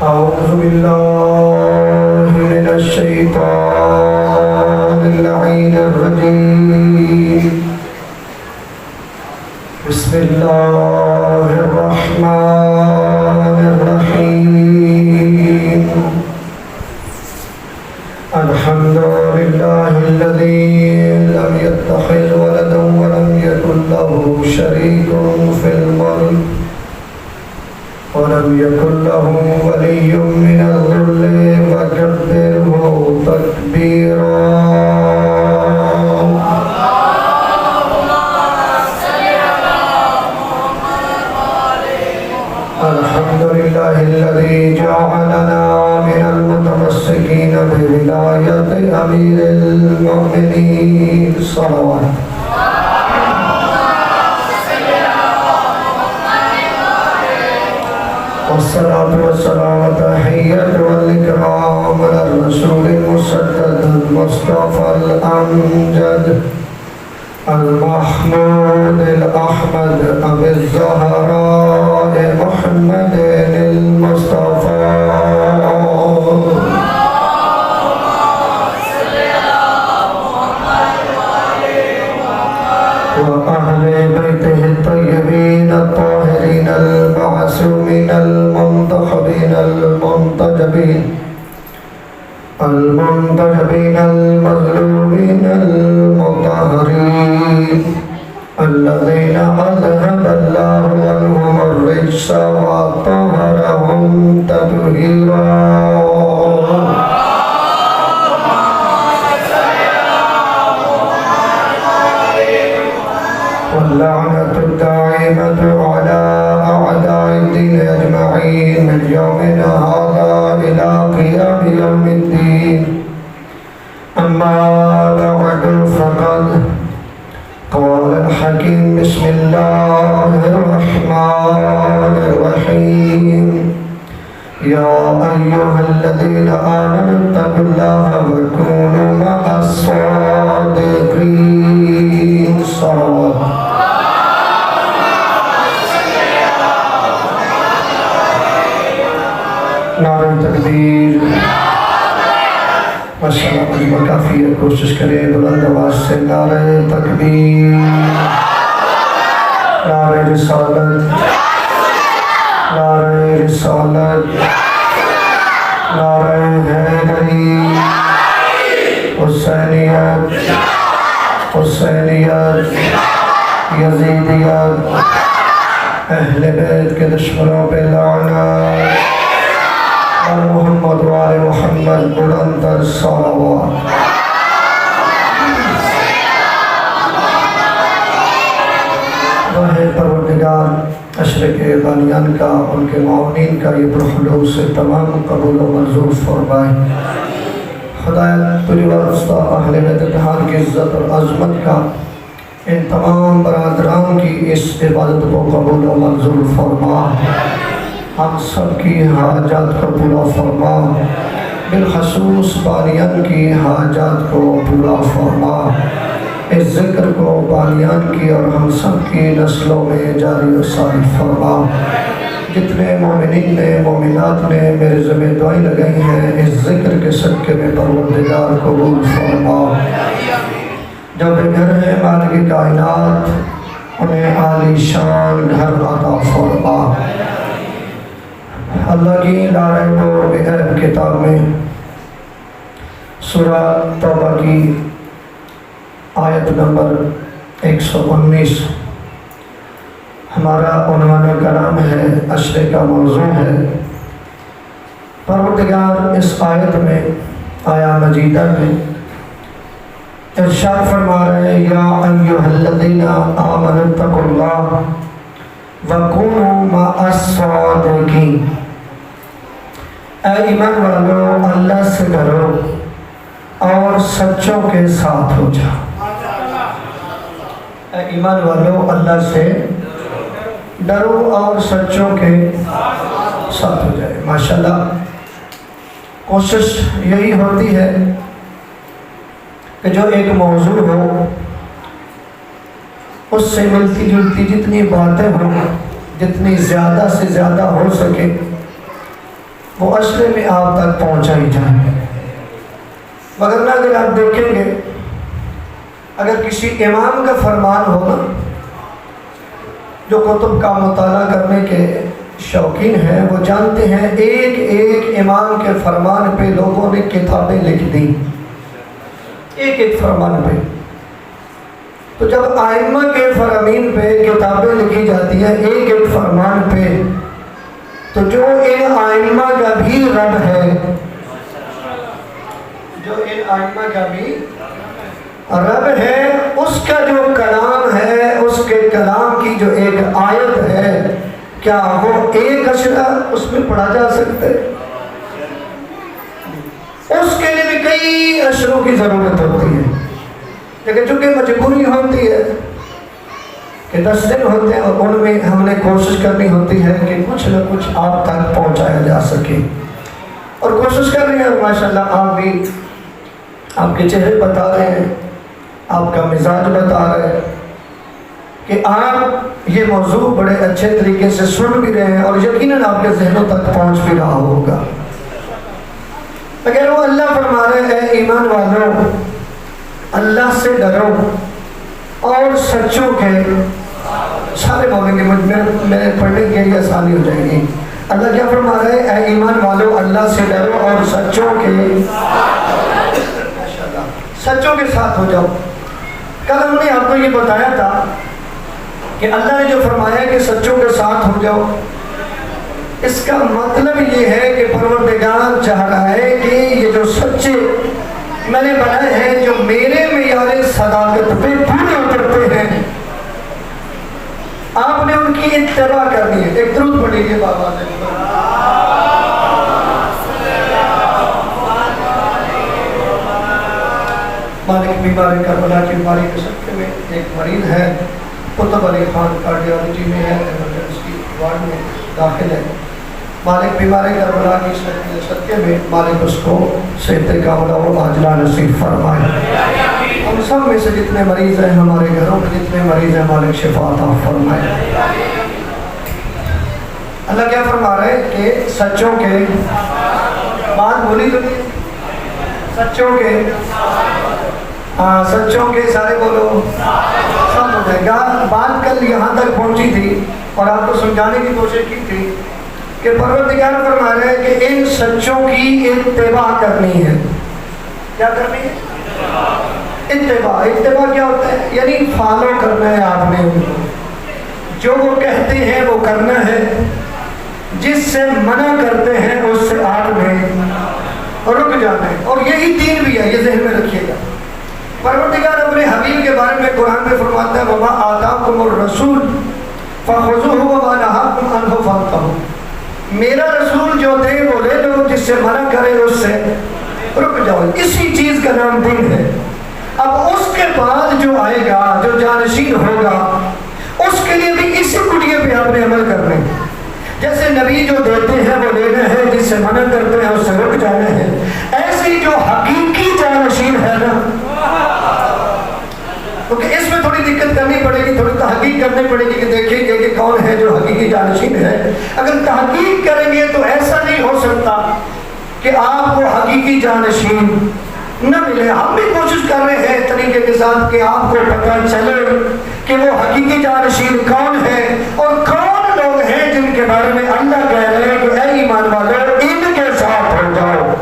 أعوذ بالله من الشيطان اللعين الرجيم بسم الله الرحمن الرحيم الحمد لله الذي لم يتخذ ولدا ولم يكن له شريك في الملك ولم يكن له ولي من الذل وكبره تكبيرا الحمد لله الذي جعلنا من المتمسكين بولاية أمير المؤمنين صلوات والصلاة والسلام تحية والإكرام على الرسول المسدد المصطفى الأمجد المحمود الأحمد أبي الزهراء محمد المصطفى وأهل بيته الطيبين الطاهرين المعصومين المنتخبين المنتجبين المظلومين المطهرين الذين أذهب الله عنهم الرجس وطهرهم تطهيرا واللعنة الدائمة على أعداء الدين أجمعين من يومنا هذا إلى قيام يوم الدين أما بعد فقد قال الحكيم بسم الله الرحمن الرحيم يا أيها الذين آمنوا اتقوا الله وكونوا مع الصادقين صلوات نعرہ تکبیر ماشاءاللہ مجمع کافی ہے کوشش کریں بلند آواز سے نعرہ تکبیر نعرہ رسالت نعرہ رسالت نعرہ حیدری حسینیت حسینیت یزیدیت اہل بیت کے دشمنوں پہ لعنت محمد وآل محمد بلندر صلوات راہ پروردگار اشرق غانیان کا ان کے معاونین کا یہ پرخلوص سے تمام قبول و منظور فرمائے خدایت پوری واسطہ اہل بیت اتحاد کی عزت اور عظمت کا ان تمام برادران کی اس عبادت کو قبول و منظور فرما ہم سب کی حاجات کو پورا فرما بالخصوص بانیان کی حاجات کو پورا فرما اس ذکر کو بانیان کی اور ہم سب کی نسلوں میں جاری و ساری فرما جتنے مومنین نے مومنات نے میرے ذمہ دعائیں لگائی ہیں اس ذکر کے صدقے میں پروردگار قبول فرما جو بے گھر ہیں مالک کائنات انہیں عالی شان گھر عطا فرما اللہ کی نعرہ نور بغیب کتاب میں سورہ توبہ کی آیت نمبر 119 ہمارا عنوان کلام ہے، عشرے کا موضوع ہے۔ پروردگار اس آیت میں آیا مجیدہ میں ارشاد فرما رہے ہیں یا ایھا الذین آمنوا اتقوا اللہ وکونوا مع الصادقین، اے ایمان والو اللہ سے ڈرو اور سچوں کے ساتھ ہو جاؤ۔ اے ایمان والو اللہ سے ڈرو اور سچوں کے ساتھ ہو جائے۔ ماشاءاللہ کوشش یہی ہوتی ہے کہ جو ایک موضوع ہو اس سے ملتی جلتی جتنی باتیں ہوں، جتنی زیادہ سے زیادہ ہو سکے وہ اصل میں آپ تک پہنچائی جائیں. مگر اگر آپ دیکھیں گے اگر کسی امام کا فرمان ہونا جو کتب کا مطالعہ کرنے کے شوقین ہیں وہ جانتے ہیں ایک ایک امام کے فرمان پہ لوگوں نے کتابیں لکھ دی، ایک ایک فرمان پہ. تو جب ائمہ کے فرامین پہ کتابیں لکھی جاتی ہیں ایک ایک فرمان پہ، تو جو ان ائمہ کا بھی رب ہے، جو ان ائمہ کا بھی رب ہے، اس کا جو کلام ہے، اس کے کلام کی جو ایک آیت ہے، کیا وہ ایک اشرہ اس میں پڑھا جا سکتا ہے؟ اس کے لیے بھی کئی اشروں کی ضرورت ہوتی ہے. لیکن چونکہ مجبوری ہوتی ہے کہ 10 دن ہوتے ہیں اور ان میں ہم نے کوشش کرنی ہوتی ہے کہ کچھ نہ کچھ آپ تک پہنچایا جا سکے، اور کوشش کر رہے ہیں. ماشاءاللہ آپ بھی آپ کے چہرے بتا رہے ہیں، آپ کا مزاج بتا رہے ہیں کہ آپ یہ موضوع بڑے اچھے طریقے سے سن بھی رہے ہیں اور یقیناً آپ کے ذہنوں تک پہنچ بھی رہا ہوگا. اگر وہ اللہ فرما رہے ہیں ایمان والوں اللہ سے ڈرو اور سچوں کے، سارے بولیں گے میرے پڑھنے کے لیے آسانی ہو جائے گی. اللہ کیا فرما رہے ہیں؟ اے ایمان والو اللہ سے ڈرو اور سچوں کے سچوں کے ساتھ ہو جاؤ. کل ہم نے آپ کو یہ بتایا تھا کہ اللہ نے جو فرمایا کہ سچوں کے ساتھ ہو جاؤ، اس کا مطلب یہ ہے کہ پروردگار چاہ رہا ہے کہ یہ جو سچے میں نے بنائے ہیں، جو میرے معیار صداقت پہ پورے اترتے ہیں، آپ نے ان کی اتباع کرنی ہے. ایک درود پڑھیے بابا نے. مالک بیمار کربلا کی بیماری کے صدقے میں ایک مریض ہے، قطب علی خان کارڈیالوجی میں ہے، ایمرجنسی وارڈ میں داخل ہے. مالک بیمار کربلا کی صدقے میں مالک اس کو صحت کاملہ و عاجلہ نصیب فرمائے. ہم سب میں سے جتنے مریض ہیں، ہمارے گھروں میں جتنے مریض ہیں، مالک شفا عطا فرمائے. اللہ کیا فرما رہے ہیں کہ سچوں کے بات بولی تو نہیں، سچوں کے سچوں کے سارے بولو سب ہو جائے گا. بات کل یہاں تک پہنچی تھی اور آپ کو سمجھانے کی کوشش کی تھی کہ پروردگار فرما رہے ہیں کہ ان سچوں کی اتباع کرنی ہے. کیا کرنی ہے؟ اتباع. اتباع کیا ہوتا ہے؟ یعنی فالو کرنا ہے آپ نے ان کو، جو وہ کہتے ہیں وہ کرنا ہے، جس سے منع کرتے ہیں اس سے آپ نے رک جانا ہے. اور یہی دین بھی ہے، یہ ذہن میں رکھیے گا. پروردگار اپنے حبیب کے بارے میں قرآن میں فرماتا ہے وَمَا آتَاكُمُ الرَّسُولُ فَخُذُوهُ وَمَا نَهَاكُمْ عَنْهُ فَانْتَهُوا. میرا رسول جو دے وہ لے لو، جس سے منع کرے اس سے رک جاؤ. اسی چیز کا نام دین ہے. اب اس کے بعد جو آئے گا، جو جانشین ہوگا، اس کے لیے بھی اسی کڑیے پہ آپ نے عمل کرنا ہے. جیسے نبی جو دیتے ہیں وہ لینا ہے، جس سے منع کرتے ہیں اس سے رک جانا ہے. ایسی جو حقیقی جانشین ہے نا، کیونکہ اس میں تھوڑی دقت کرنی پڑے گی، تھوڑی تحقیق کرنی پڑے گی کہ دیکھیں گے کہ کون ہے جو حقیقی جانشین ہے. اگر تحقیق کریں گے تو ایسا نہیں ہو سکتا کہ آپ کو حقیقی جانشین نہ ملے. ہم بھی کوشش کر رہے ہیں طریقے کے ساتھ کہ آپ کو پتہ چلے کہ وہ حقیقی جانشین کون ہے اور کون لوگ ہیں جن کے بارے میں اللہ کہہ رہے ہیں کہ اے ایمان والو ان کے ساتھ ہو جاؤ.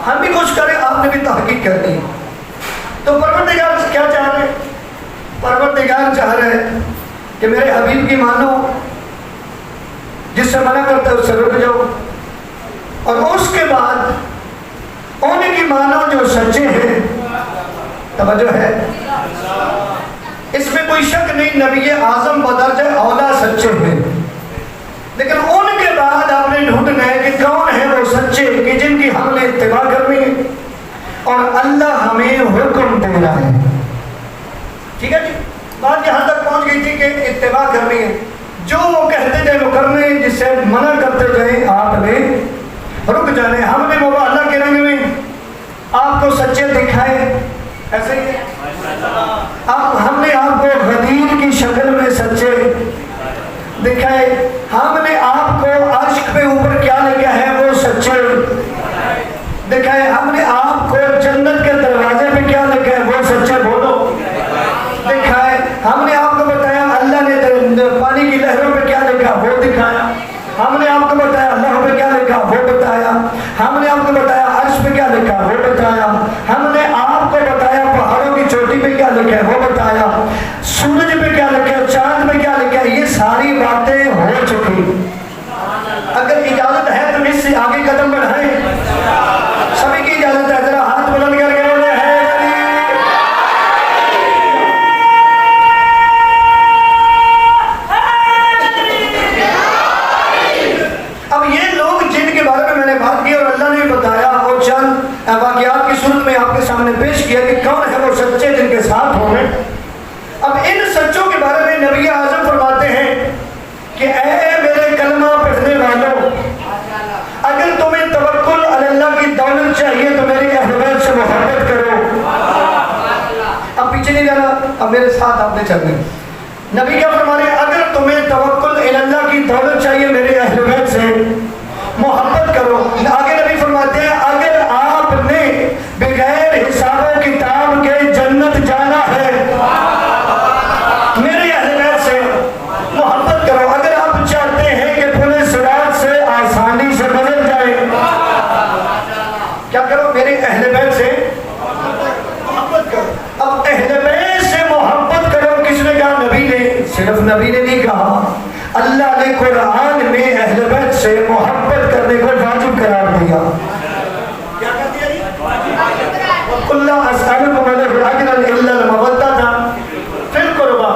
ہم بھی کوشش کریں، آپ نے بھی تحقیق کرنی ہے. تو پروردگار کیا چاہ رہے ہیں؟ پروردگار چاہ رہے ہیں کہ میرے حبیب کی مانو، جس سے منع کرتا ہے اس سے رک جاؤ، اور اس کے بعد ان کی مانو جو سچے ہیں. توجہ ہے، اس میں کوئی شک نہیں، نبی اعظم بدرجہ اولا سچے ہیں. لیکن ان کے بعد آپ نے ڈھونڈنا ہے کہ کون ہے وہ سچے کہ جن کی ہم نے اتباع کرنی ہے اور اللہ ہمیں حکم دے رہا ہے. ٹھیک ہے جی، بات یہاں تک پہنچ گئی تھی کہ اتباع کرنی ہے. جو وہ کہتے جائیں وہ کرنے ہیں، جس سے منع کرتے جائیں آپ نے رک جانے. ہم نے بابا اللہ کے رنگ میں آپ کو سچے دکھائے، ایسے ہی ہم نے آپ کو غدیر کی شکل میں سچے دکھائے. ہم نے آپ کو عرش پہ اوپر کیا لکھا وہ بتایا, ہم نے آپ کو بتایا عرش پہ کیا لکھا وہ بتایا, ہم نے آپ کو بتایا پہاڑوں کی چوٹی پہ کیا لکھا ہے وہ بتایا, سورج پہ کیا لکھا ہے, چاند پہ کیا لکھا ہے. یہ ساری باتیں ہو چکی. اگر اجازت ہے تو اس سے آگے قدم بڑھائیں. سبھی کی اجازت ہے, ذرا ہاتھ بلند کر کے بولے ہے علی. اب یہ لوگ جن کے بارے میں میں نے بات کی اور اللہ نے بھی بتایا اور چند واقعات کی صورت میں آپ کے سامنے پیش کیا کہ کون ہے وہ سچے جن کے ساتھ ہوں گے. اب ان سچوں کے بارے میں نبی اعظم فرماتے ہیں کہ اے میرے کلمہ پڑھنے والوں, اگر تمہیں توکل علی اللہ کی دولت چاہیے تو میرے اہل بیت سے محبت کرو. اب پیچھے نہیں جانا, اب میرے ساتھ آپ نے چلنا. نبی کیا فرما رہے ہیں, اگر تمہیں توکل علی اللہ کی دولت چاہیے میرے اہل بیت سے محبت کرو. آگے نبی فرماتے ہیں اگر آپ نے بغیر حساب و کتاب کے جنت جانا ہے میرے اہل بیت سے محبت کرو. اگر آپ چاہتے ہیں کہ پورے صراط سے آسانی سے گزر جائے کیا کرو, میرے اہل بیت سے محبت کرو. اب اہل بیت سے محبت کرو کس نے کہا؟ نبی نے. صرف نبی نے نہیں کہا, اللہ نے قرآن میں اہل بیت سے محبت کرنے کو واجب قرار دیا. کیا کر دیا جی؟ اللہ اسألکم علیہ اجرا الا المودۃ فی القربى,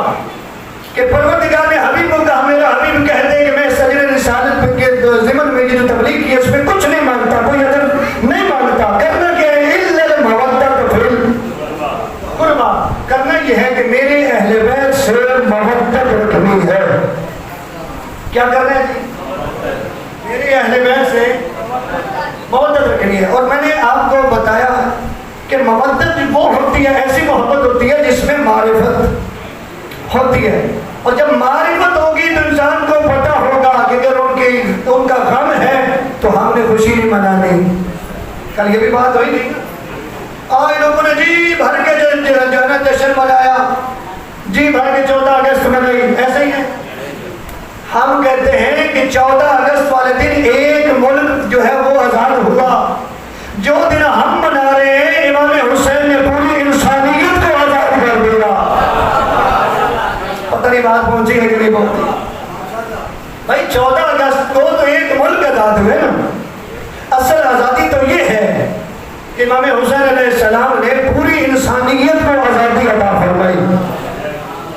کہ پروردگار نے حبیب کو کہا, میرا حبیب کہتے ہیں کہ میں سجر رسالت کے ضمن میں یہ جو تبلیغ کی ہے اس میں کچھ نہیں مانگتا, کوئی اجر نہیں مانگتا. کرنا کیا ہے؟ الا المودۃ فی القربى, کرنا یہ ہے کہ میرے اہل بیت سے محبت رکھنی ہے. کیا کرنا ہے جی؟ میرے اہل بیت سے محبت رکھنی ہے. اور میں نے آپ کو بتایا کہ محبت وہ ہوتی ہے, ایسی محبت ہوتی ہے جس میں معرفت ہوتی ہے. اور جب معرفت ہوگی تو انسان کو پتہ ہوگا کہ اگر ان کا غم ہے تو ہم نے خوشی نہیں منانی. کل یہ بھی بات ہوئی تھی, آج لوگوں نے جی بھر کے جو ہے نا جشن منایا, جی بھر کے 14 اگست منائی. ایسے ہی ہے. ہم کہتے ہیں کہ 14 اگست والے دن ایک ملک جو ہے وہ آزاد ہوا. جو دن ہم منا رہے ہیں امام حسین نے پوری انسانیت کو آزاد کر دیا. پتہ نہیں بات پہنچی ہے کہ نہیں پہنچی بھائی. 14 اگست کو تو ایک ملک آزاد ہوئے نا. اصل آزادی تو یہ ہے کہ امام حسین علیہ السلام نے پوری انسانیت کو آزادی عطا فرمائی.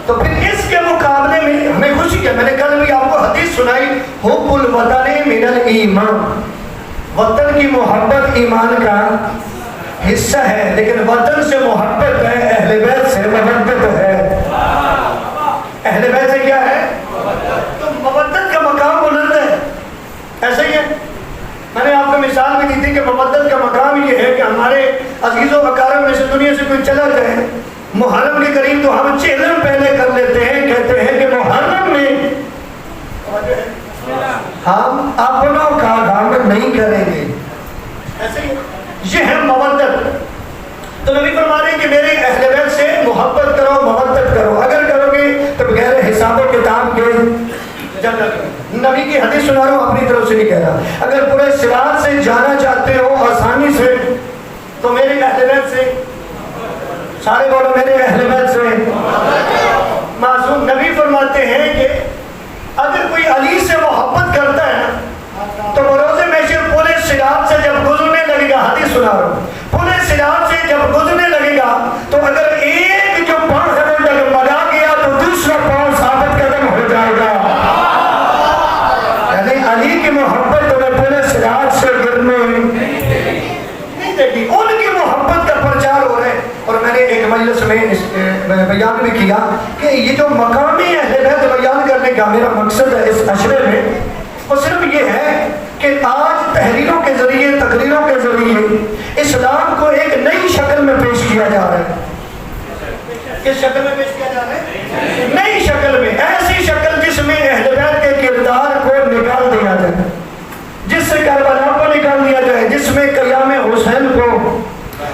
تو پھر اس کے مقابلے میں ہمیں خوشی ہے. میں نے کل بھی آپ کو حدیث سنائی, حب الوطن من الایمان, وطن کی محبت ایمان کا حصہ ہے. لیکن وطن سے محبت ہے, اہل بیت سے محبت ہے. اہل بیت سے کیا ہے؟ تو محبت کا مقام بلند ہے. ایسے ہی ہے. میں نے آپ کو مثال بھی دی تھی کہ محبت کا مقام یہ ہے کہ ہمارے عزیز و اقارب میں سے دنیا سے کوئی چلا جائے محرم کے قریب تو ہم چہلم پہلے کر لیتے ہیں, کہتے ہیں کہ محرم میں ہم اپنوں کا غم نہیں کریں گے. ایسے ہی یہ ہے محبت. تو نبی فرما رہے ہیں کہ میرے اہل بیت سے محبت کرو, محبت کرو. اگر کرو گے تو بغیر حساب و کتاب کے جنت. نبی کی حدیث سنا رہا ہوں, اپنی طرف سے نہیں کہہ رہا. اگر پورے صراط سے جانا چاہتے ہو آسانی سے تو میرے اہل بیت سے, سارے بولو میرے اہل بیت سے. معصوم نبی فرماتے ہیں کہ اگر کوئی علی سے محبت کرتا ہے تو بروز محشر پورے صراط سے جب گزرنے لگے گا, حدیث سنا رہا ہوں, پورے صراط سے جب گزرنے لگے گا تو اگر ایک جو پاؤں ہے وہ ڈگمگا گیا تو دوسرا پاؤں ثابت قدم ہو جائے گا. یعنی علی کی محبت تمہیں پورے صراط سے گرنے نہیں دے گی. ان کی محبت کا پرچار ہو رہا ہے. اور میں نے ایک مجلس میں بیان بھی کیا کہ یہ جو مقامی اہل بیت بیان کرنے کا میرا مقصد ہے اس عشرے میں, وہ صرف یہ ہے کہ آج تحریروں کے ذریعے, تقریروں کے ذریعے اسلام کو ایک نئی شکل میں پیش کیا جا رہا ہے. کس شکل میں پیش کیا جا رہا ہے؟ نئی شکل میں. ایسی شکل جس میں اہل بیت کے کردار کو نکال دیا جائے, جس سے کربلا کو نکال دیا جائے, جس میں قیام حسین کو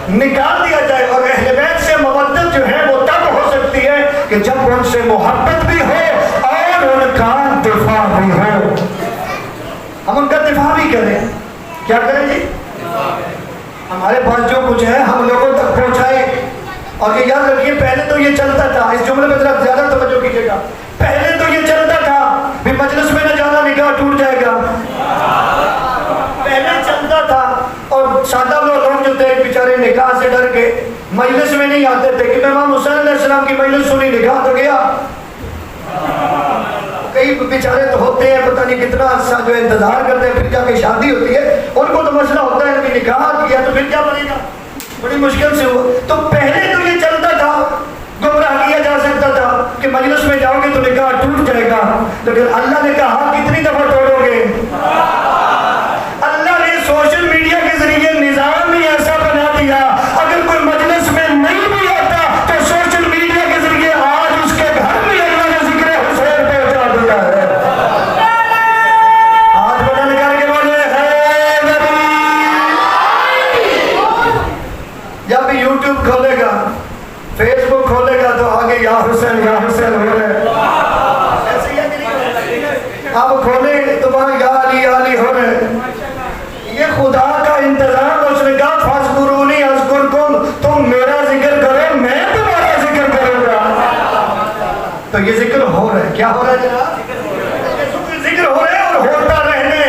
نکال دیا جائے. اور اہل بیت سے محبت جو ہے وہ تب ہو سکتی ہے کہ جب ان سے محبت بھی ہو اور ان کا دفاع بھی ہو. ہم ان کا مگر دفاع بھی کریں. کیا کریں جی؟ ہمارے پاس جو کچھ ہے ہم لوگوں تک پہنچائیں. اور یہ یاد رکھیے پہلے تو یہ چلتا تھا, اس جملے میں ذرا زیادہ توجہ کیجیے گا, پہلے تو یہ چلتا تھا بھی مجلس میں نہ جانا نکاح ٹوٹ جائے گا, پہلے چلتا تھا. اور سادہ لوگ جو تھے بیچارے نکاح سے ڈر کے مجلس میں نہیں آتے تھے کہ امام حسین علیہ السلام کی مجلس سنی نکاح تو گیا. کئی بیچارے تو ہوتے ہیں پتہ نہیں کتنا عرصہ جو انتظار کرتے ہیں, پھر جا کے شادی ہوتی ہے ان کو تو مسئلہ ہوتا ہے کہ نکاح کیا تو پھر کیا بنے گا, بڑی مشکل سے ہوا. تو پہلے تو یہ چلتا تھا, گمراہ کیا جا سکتا تھا کہ مجلس میں جاؤ گے تو نکاح ٹوٹ جائے گا. لیکن اللہ نے کہا کتنی دفعہ توڑو گے؟ اللہ نے سوشل میڈیا کے ذریعے نظام ہی ایسا بنا دیا, اگر کوئی مجلس میں نہیں بھی آتا تو سوشل میڈیا کے ذریعے آج اس کے گھر میں اللہ نے ذکر حسین پہنچا دیا ہے. آج بدل کر کے بولے ہے نبی. جب بھی یوٹیوب کھولے گا, فیس بک کھولے گا تو آگے یا حسین ہو رہے ہیں. ایسے ہی نہیں, آپ کھولے تو وہاں یا علی ہو رہے ہیں. یہ خدا کا انتظام. اس نے کہا فاذکرونی اذکرکم, تم میرا ذکر کرو میں تمہارا ذکر کروں گا. تو یہ ذکر ہو رہا ہے. کیا ہو رہا ہے جناب؟ ذکر ہو رہا ہے اور ہوتا رہنے.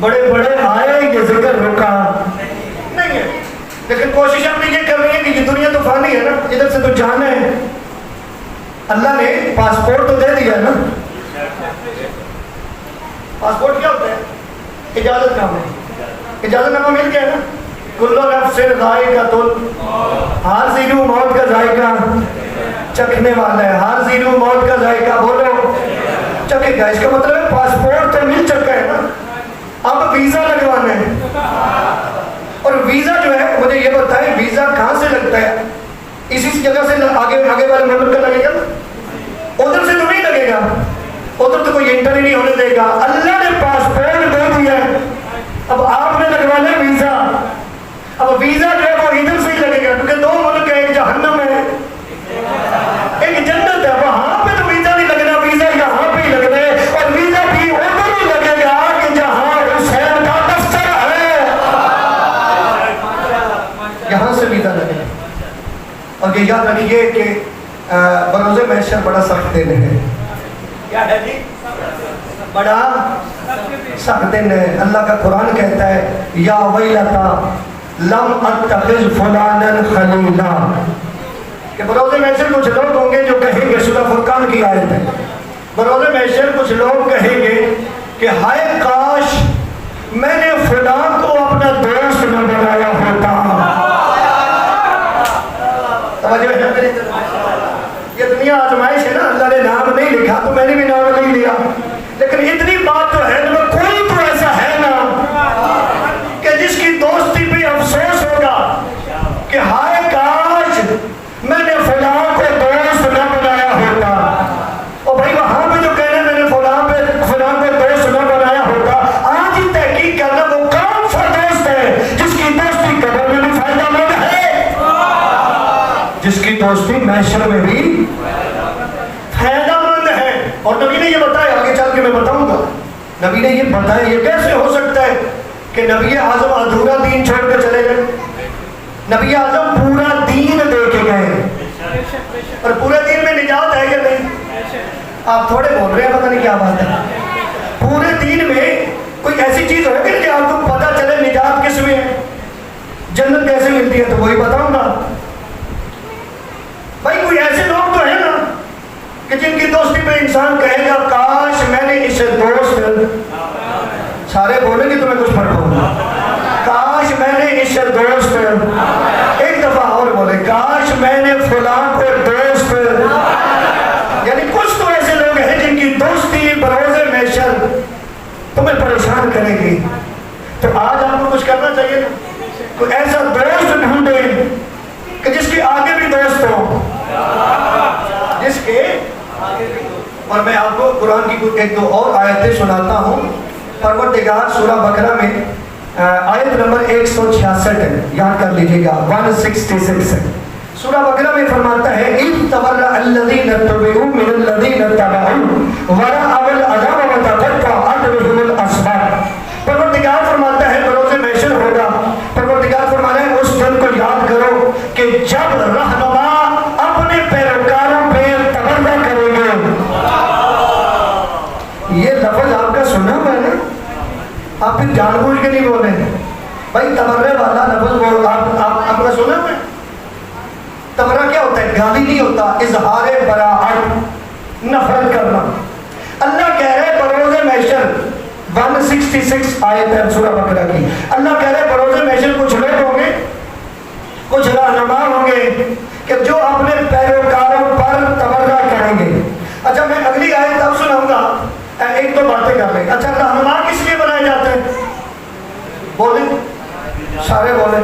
بڑے بڑے آئے یہ ذکر رکا نہیں ہے, لیکن کوشش ہم نے یہ کرنی ہے کہ یہ دنیا تو فانی ہے نا, ادھر سے تو جانا ہے. اللہ نے پاسپورٹ تو دے دیا ہے نا. پاسپورٹ کیا ہوتا ہے؟ اجازت نامہ. اجازت نامہ مل گیا ہے نا. کل نفس ذائقۃ الموت, ہر زیرو موت کا ذائقہ چکھنے والا ہے. ہر زیرو موت کا ذائقہ بولو چکھے گا. اس کا مطلب ہے پاسپورٹ تو مل چکا ہے نا, اب ویزا لگوانا ہے. اور ویزا جو ہے مجھے یہ بتائیں ویزا کہاں سے لگتا ہے؟ اسی جگہ سے آگے والے ملک کا لگے گا, ادھر سے تو نہیں لگے گا, ادھر تو کوئی انٹر ہی نہیں ہونے دے گا. اللہ نے پاسپورٹ دے دیا ہے, اب آپ نے لگوانا ہے ویزا. اب ویزا جو ہے وہ ادھر سے ہی لگے گا, کیونکہ دو ملک ہے, ایک جہنم ہے ایک جنت ہے. وہاں پہ تو ویزا نہیں لگنا, ویزا یہاں پہ ہی لگنا ہے. اور ویزا بھی ادھر ہی لگے گا کہ جہاں حسین کا دفتر ہے, یہاں سے ویزا لگے. اور یہ یاد رکھیے کہ بروز محشر بڑا سخت دن ہے. کیا ہے جی؟ بڑا سخت دن ہے. اللہ کا قرآن کہتا ہے یا ویلتا لم اتخذ فلانا خلیلا, کہ بروز محشر کچھ لوگ ہوں گے جو کہیں گے, سورہ فرقان کی آیت ہے, بروز محشر کچھ لوگ کہیں گے کہ ہائے کاش میں نے فلاں کو اپنا دوست نہ بنایا ہوتا. توجہ ہے میری طرف. یہ دنیا آزمائش ہے نا, اللہ نے نام نہیں لکھا تو میں نے بھی نام نہیں لیا, لیکن اتنی بات تو ہے نا, کوئی تو ایسا ہے نا کہ جس کی دوستی پہ افسوس ہوگا کہ ہائے کاش میں نے فلاں کو دوست نہ بنایا ہوتا. اور بھائی وہاں پہ جو کہنا میں نے فلاں کو دوست نہ بنایا ہوتا, آج ہی تحقیق کرنا وہ کون سا دوست ہے جس کی دوستی قبر میں بھی فائدہ مند ہے, جس کی دوستی محشر میں بھی فائدہ مند ہے. اور نبی نے یہ بتایا, آگے چل کے میں بتاؤں گا, نبی نے یہ بتایا یہ کیسے ہو سکتا ہے کہ نبی اعظم ادھورا دین چھوڑ کے چلے گئے. نبی اعظم پورا دین دے کے گئے, اور پورے دین میں نجات ہے یا نہیں؟ آپ تھوڑے بول رہے ہیں, پتہ نہیں کیا بات ہے. پورے دین میں کوئی ایسی چیز ہوگی کہ آپ کو پتہ چلے نجات کس میں ہے, جنت کیسے ملتی ہے, تو وہی بتاؤں گا. بھائی کوئی ایسے لوگ تو ہیں نا کہ جن کی دوستی پہ انسان کہے گا کاش میں نے اسے دوست, سارے بولیں گے تو میں کچھ فرق ہوگا, کاش میں نے اسے دوست, ایک دفعہ اور بولے کاش میں نے فلاں کو دوست. یعنی کچھ تو ایسے لوگ ہیں جن کی دوستی بروز محشر تمہیں پریشان کرے گی. تو آج آپ کو کچھ کرنا چاہیے نا, کوئی ایسا دوست ڈھونڈے کہ جس کے آگے بھی دوست ہو, جس کے آگے بھی دوست. اور میں آپ کو قرآن کی ایک دو اور آیتیں سناتا ہوں. پروردگار سورہ بقرہ میں آیت نمبر 166 ہے, یاد کر لیجئے گا, 166 ہے. سورہ بقرہ میں فرماتا ہے اِذْ تَبَرَّأَ الَّذِينَ اتَّبَعُوا مِنَ الَّذِينَ اتَّبَعُوا وَرَأَوُا الْعَذَابَ وَتَقَطَّعَتْ بِهِمُ الْأَسْبَابُ. آپ پھر جان بوجھ کے نہیں بولے بھائی تبرے والا لفظ بول آپ نے سنا ہے تبرہ کیا ہوتا ہے؟ گالی نہیں ہوتا، اظہار براعت، نفرت کرنا۔ اللہ کہہ رہے بروز محشر 166 آیت ہے سورہ بقرہ کی، اللہ کہہ رہے بروز محشر کچھ لوگ ہوں گے، کچھ رہنما ہوں گے کہ جو اپنے پیروکاروں پر تبرہ کریں گے۔ اچھا میں اگلی آیت اب سناؤں گا، ایک دو باتیں کر لیں۔ اچھا رہنما کس لیے بنائے جاتے ہیں؟ بولیں سارے بولیں،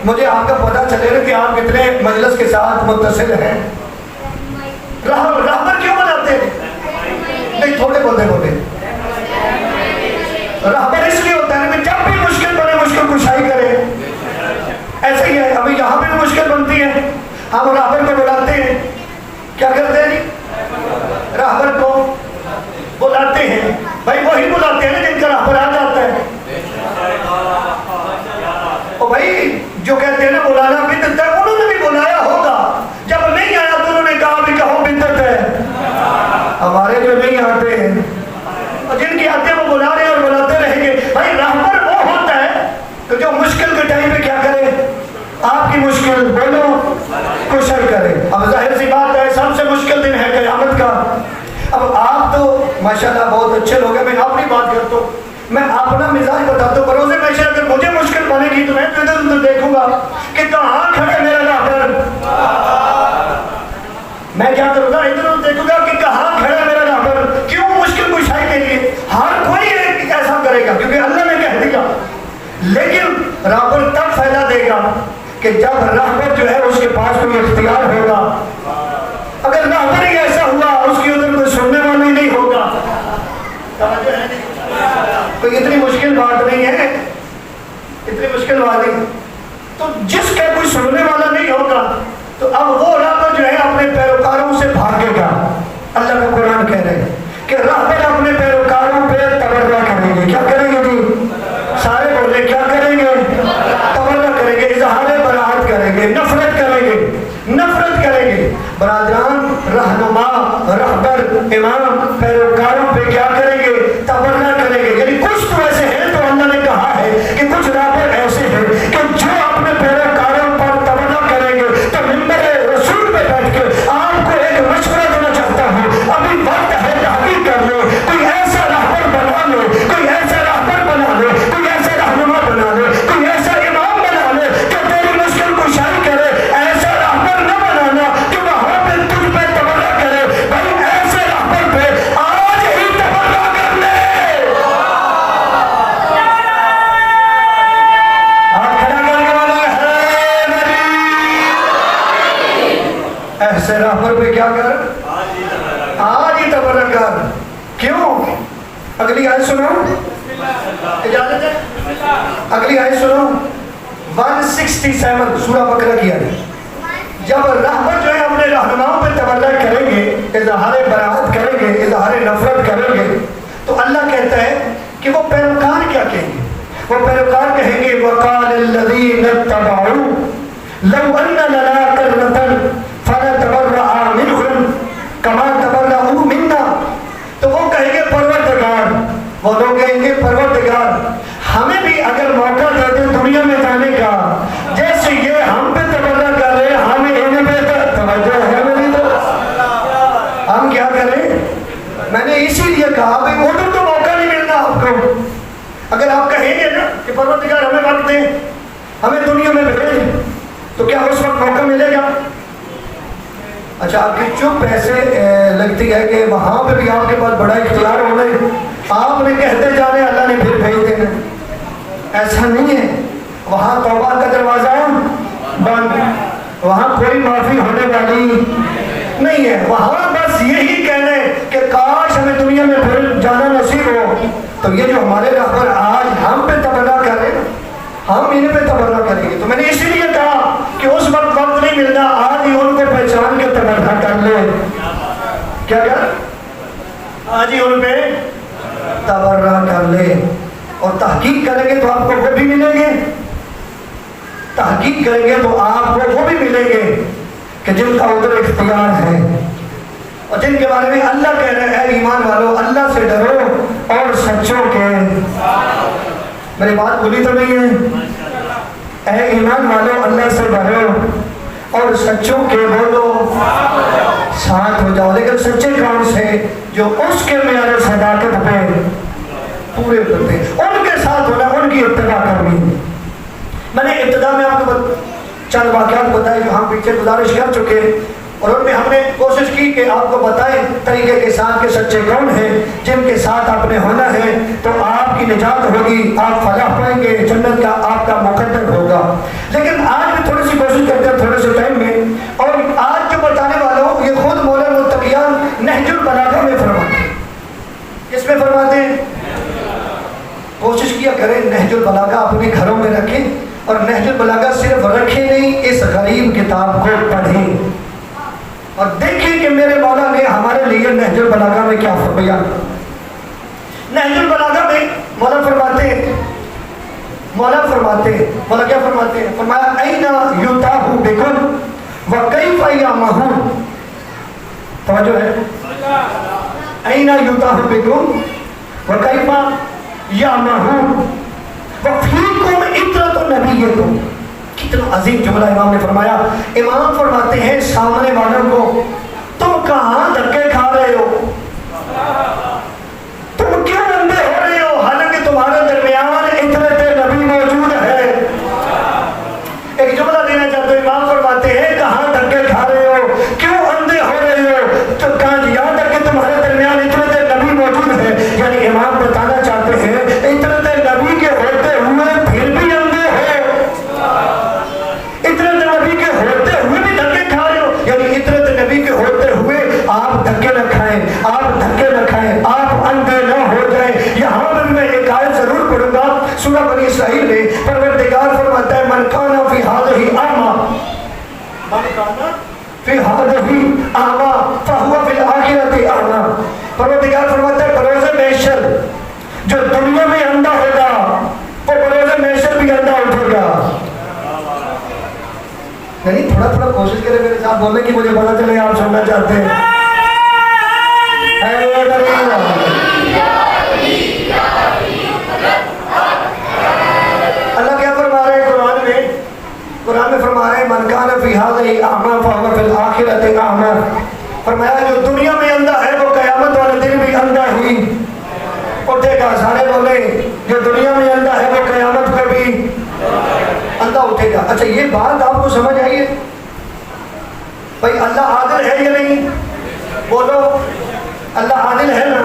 مجھے آپ کا پتہ چلے گا کہ آپ کتنے مجلس کے ساتھ متصل ہیں۔ رہبر کیوں بناتے ہیں؟ نہیں تھوڑے بولتے رہبر اس لیے ہوتا ہے کہ جب بھی مشکل بنے مشکل کشائی کرے۔ ایسے ہی ہے، ابھی یہاں بھی مشکل بنتی ہے، ہم رہبر کو بلاتے ہیں، کیا کرتے ہیں؟ رہبر کو بلاتے ہیں، بھائی وہی بلاتے ہیں جن کا رہبر آ جاتا ہے۔ اور بھائی جو کہتے ہیں نا بلانا بدعت ہے، انہوں نے بھی بلایا ہوگا، جب نہیں آیا تو انہوں نے کہا بھی کہو بدعت ہے۔ ہمارے جو نہیں آتے ہیں اور جن کی آتے ہیں وہ بلا رہے ہیں اور بلاتے رہیں گے۔ بھائی رہبر وہ ہوتا ہے کہ جو مشکل کے ٹائم پہ کیا کرے؟ آپ کی مشکل بولو کشل کرے۔ اب ظاہر سی بات ہے سب سے مشکل دن ہے قیامت کا۔ اب آپ تو ماشاءاللہ بہت اچھے لوگ ہیں، میں اپنی بات کرتا ہوں، میں اپنا مزاج بتاتا ہوں۔ بروز محشر اگر مجھے مشکل بنے گی تو میں ادھر ادھر دیکھوں گا کہ کہاں کھڑے میرا رہبر، میں کیا کروں گا؟ ادھر ادھر دیکھوں گا کہ کہاں کھڑا میرا رہبر۔ کیوں؟ مشکل کشائی کے لیے ہر کوئی ایسا کرے گا کیونکہ اللہ نے کہہ دیا، لیکن رہبر تب فائدہ دے گا کہ جب رہبر جو ہے اس کے پاس کوئی اختیار ہوگا۔ اگر رہبر ہی ایسا ہوا اس کی ادھر کوئی سننے والا ہی نہیں ہوگا، کوئی اتنی مشکل بات نہیں ہے، اتنی مشکل بات نہیں، تو جس کا کوئی سننے والا نہیں ہوگا تو اب وہ رہبر جو ہے اپنے پیروکاروں سے بھاگے گا۔ اللہ کا قرآن کہہ رہے ہیں کہ رہبر اپنے پیروکاروں پہ تبرہ کریں گے۔ کیا کریں گے جی؟ سارے بولے کیا کریں گے؟ تبرہ کریں گے، اظہار براعت کریں گے، نفرت کریں گے، نفرت کریں گے۔ برادران رہنما، رہبر، امام پیروکاروں پہ کیا کریں گے؟ تبرہ کریں گے۔ یعنی کچھ تو ایسے ہیں تو اللہ نے کہا ہے کہ کچھ رہبر ایسے ہیں کہ جو اپنے پیروکاروں پر تبرہ کریں گے۔ تو منبر رسول پہ بیٹھ کے آپ کو ایک مشورہ دینا چاہتا ہوں، ابھی وقت ہے تحقیق کر لو، کوئی ایسا رہبر بنا لو، کوئی ایسا رہبر بنا لو، کوئی ایسا رہنما بنا لو، کوئی ایسا امام بنا لو کہ تیری مشکل کشائی کرے۔ ایسا رہبر نہ بنانا کہ وہاں پہ تجھ پہ تبرہ کرے، بھائی ایسے رہبر پہ آج ہی تبرہ کر لے۔ آپ کھڑا کرنے والے ہے نبی، ایسے رہبر پہ کیا کر؟ آج ہی تبرہ کر۔ کیوں؟ اگلی آیت سنو، اجازت ہے؟ اگلی آیت سنو 167 سورہ بقرہ کی آیت۔ جب رہبر جو ہے اپنے رہنماؤں پہ تبرہ کریں گے، اظہار براعت کریں گے، اظہار نفرت کریں گے، تو اللہ کہتا ہے کہ وہ پیروکار کیا کہیں گے؟ وہ پیروکار کہیں گے وَقَالَ الَّذِينَ اتَّبَعُوا لَوْ أَنَّ لَنَا كَرَّةً فَنَتَبَرَّأَ مِنْهُمْ كَمَا تَبَرَّأُوا مِنَّا۔ تو وہ کہیں گے پروردگار، وہ لوگ کہیں گے پروردگار ہمیں بھی اگر موقع دے دے دنیا میں جانے کا، جیسے یہ ہم پہ تبرہ کر رہے ہیں، ہمیں انہیں پہ توجہ ہے میری تو ہم کیا کریں؟ میں نے اسی لیے کہا بھائی ادھر تو موقع نہیں ملنا آپ کو۔ اگر آپ کہیں گے نا کہ پروردگار ہمیں وقت دیں، ہمیں دنیا میں بھیج، تو کیا اس وقت موقع ملے گا؟ اچھا آپ کی چپ ایسے لگتی ہے کہ وہاں پہ بھی آپ کے پاس بڑا اختیار ہونا ہے، آپ نے کہتے جانے اللہ نے پھر بھیج دینا۔ ایسا نہیں ہے، وہاں توبہ کا دروازہ بند، وہاں کوئی معافی ہونے والی نہیں ہے، وہاں بس یہی کہنے کہ کاش ہمیں دنیا میں پھر جانا نصیب ہو۔ تو یہ جو ہمارے رہبر آج ہم پہ تبرہ کر رہے ہیں، ہم انہیں پہ تبرہ کریں گے۔ تو میں نے اسی لیے کہا کہ اس وقت وقت نہیں ملتا، آج ہی ان کو پہچان کے تبرہ کر لے۔ کیا کر؟ آج ہی ان پہ تبرہ کر لے، اور تحقیق کریں گے تو آپ کو وہ بھی ملیں گے، تحقیق کریں گے تو آپ کو وہ بھی ملیں گے کہ جن کا ادھر اختیار ہے، اور جن کے بارے میں اللہ کہہ رہے ہیں ایمان والو اللہ سے ڈرو اور سچوں کے، میری بات بھولی تو نہیں ہے؟ اے ایمان والو اللہ سے ڈرو اور سچوں کے بولو ساتھ ہو جاؤ۔ لیکن سچے کون سے؟ جو اس کے معیار صداقت پہ پورے اترتے ہیں، ان کے ساتھ ہونا، ان کی اتباع کرنی۔ میں نے ابتدا میں آپ کو چند واقعات بتائے جو ہم پیچھے گزارش کر چکے، اور ان میں ہم نے کوشش کی کہ آپ کو بتائیں طریقے کے ساتھ کہ سچے کون ہیں جن کے ساتھ آپ نے ہونا ہے تو آپ کی نجات ہوگی، آپ فلاح پائیں گے، جنت کا آپ کا مقدر ہوگا۔ لیکن آج بھی تھوڑی سی کوشش کرتے ہیں تھوڑے سے ٹائم میں، اور آج جو بتانے والا ہوں یہ خود مولا متقیان نہج البلاغہ میں فرماتے ہیں۔ کس میں فرماتے ہیں؟ کوشش کیا کریں نہج البلاغہ اپنے گھروں میں رکھیں، اور نہج البلاغہ صرف رکھیں نہیں، اس غریب کتاب کو پڑھیں اور دیکھیں کہ میرے مولا نے ہمارے لیے نہج البلاغہ میں کیا فرمایا۔ نہج البلاغہ میں مولا کیا فرماتے ہیں؟ فرمایا اینا یتاہ بکم وکیف یعمہون۔ توجہ ہے؟ اینا یتاہ بکم وکیف یعمہون وفیکم عطرۃ نبیکم۔ کتنا عظیم جملہ امام نے فرمایا۔ امام فرماتے ہیں سامنے والوں کو تم کہاں دھکے کھا رہے ہو، تم کیوں اندھے ہو رہے ہو، حالانکہ تمہارے درمیان عطرت نبی موجود ہے۔ ایک جملہ دینا چاہتے ہیں، امام فرماتے ہیں کہاں دھکے کھا رہے ہو، کیوں اندھے ہو رہے ہو، تو کہاں یہاں تک کہ تمہارے درمیان عطرت نبی موجود ہے۔ یعنی امام بتانا چاہتے ہیں عطرت نبی کے ہوتے ہوئے پھر بھی اندھے ہو، عطرت نبی کے ہوتے ہوئے بھی دھکے کھا رہے ہو۔ یعنی عطرت نبی کے ہوتے ہوئے آپ دھکے نہ کھائیں، آپ اندھے نہ ہو جائیں۔ یہاں پر میں ایک آیت ضرور پڑھوں گا سورہ بنی اسرائیل میں، پروردگار فرماتا ہے من کان فی ہذہ اعمی، من کان فی ہذہ اعمی فہو فی الآخرۃ اعمی۔ پروردگار فرماتا ہے بروز محشر جو دنیا میں اندھا ہوگا وہ بروز محشر بھی اندھا اٹھے گا۔ یعنی تھوڑا کوشش کرے میرے ساتھ بولنے کی، مجھے پتا چلے آپ سننا چاہتے ہیں۔ اللہ کیا فرما رہے ہیں قرآن میں فرما رہے ہیں من کان فی ہذہ اعمی فہو فی الآخرۃ اعمی۔ فرمایا جو دنیا میں اندھا ہے وہ قیامت والے دن بھی اندھا ہی اٹھے گا۔ سارے بولے جو دنیا میں اندھا ہے وہ قیامت کو بھی اندھا اٹھے گا۔ اچھا یہ بات آپ کو سمجھ آئی ہے؟ بھائی اللہ عادل ہے یا نہیں؟ بولو اللہ عادل ہے نا؟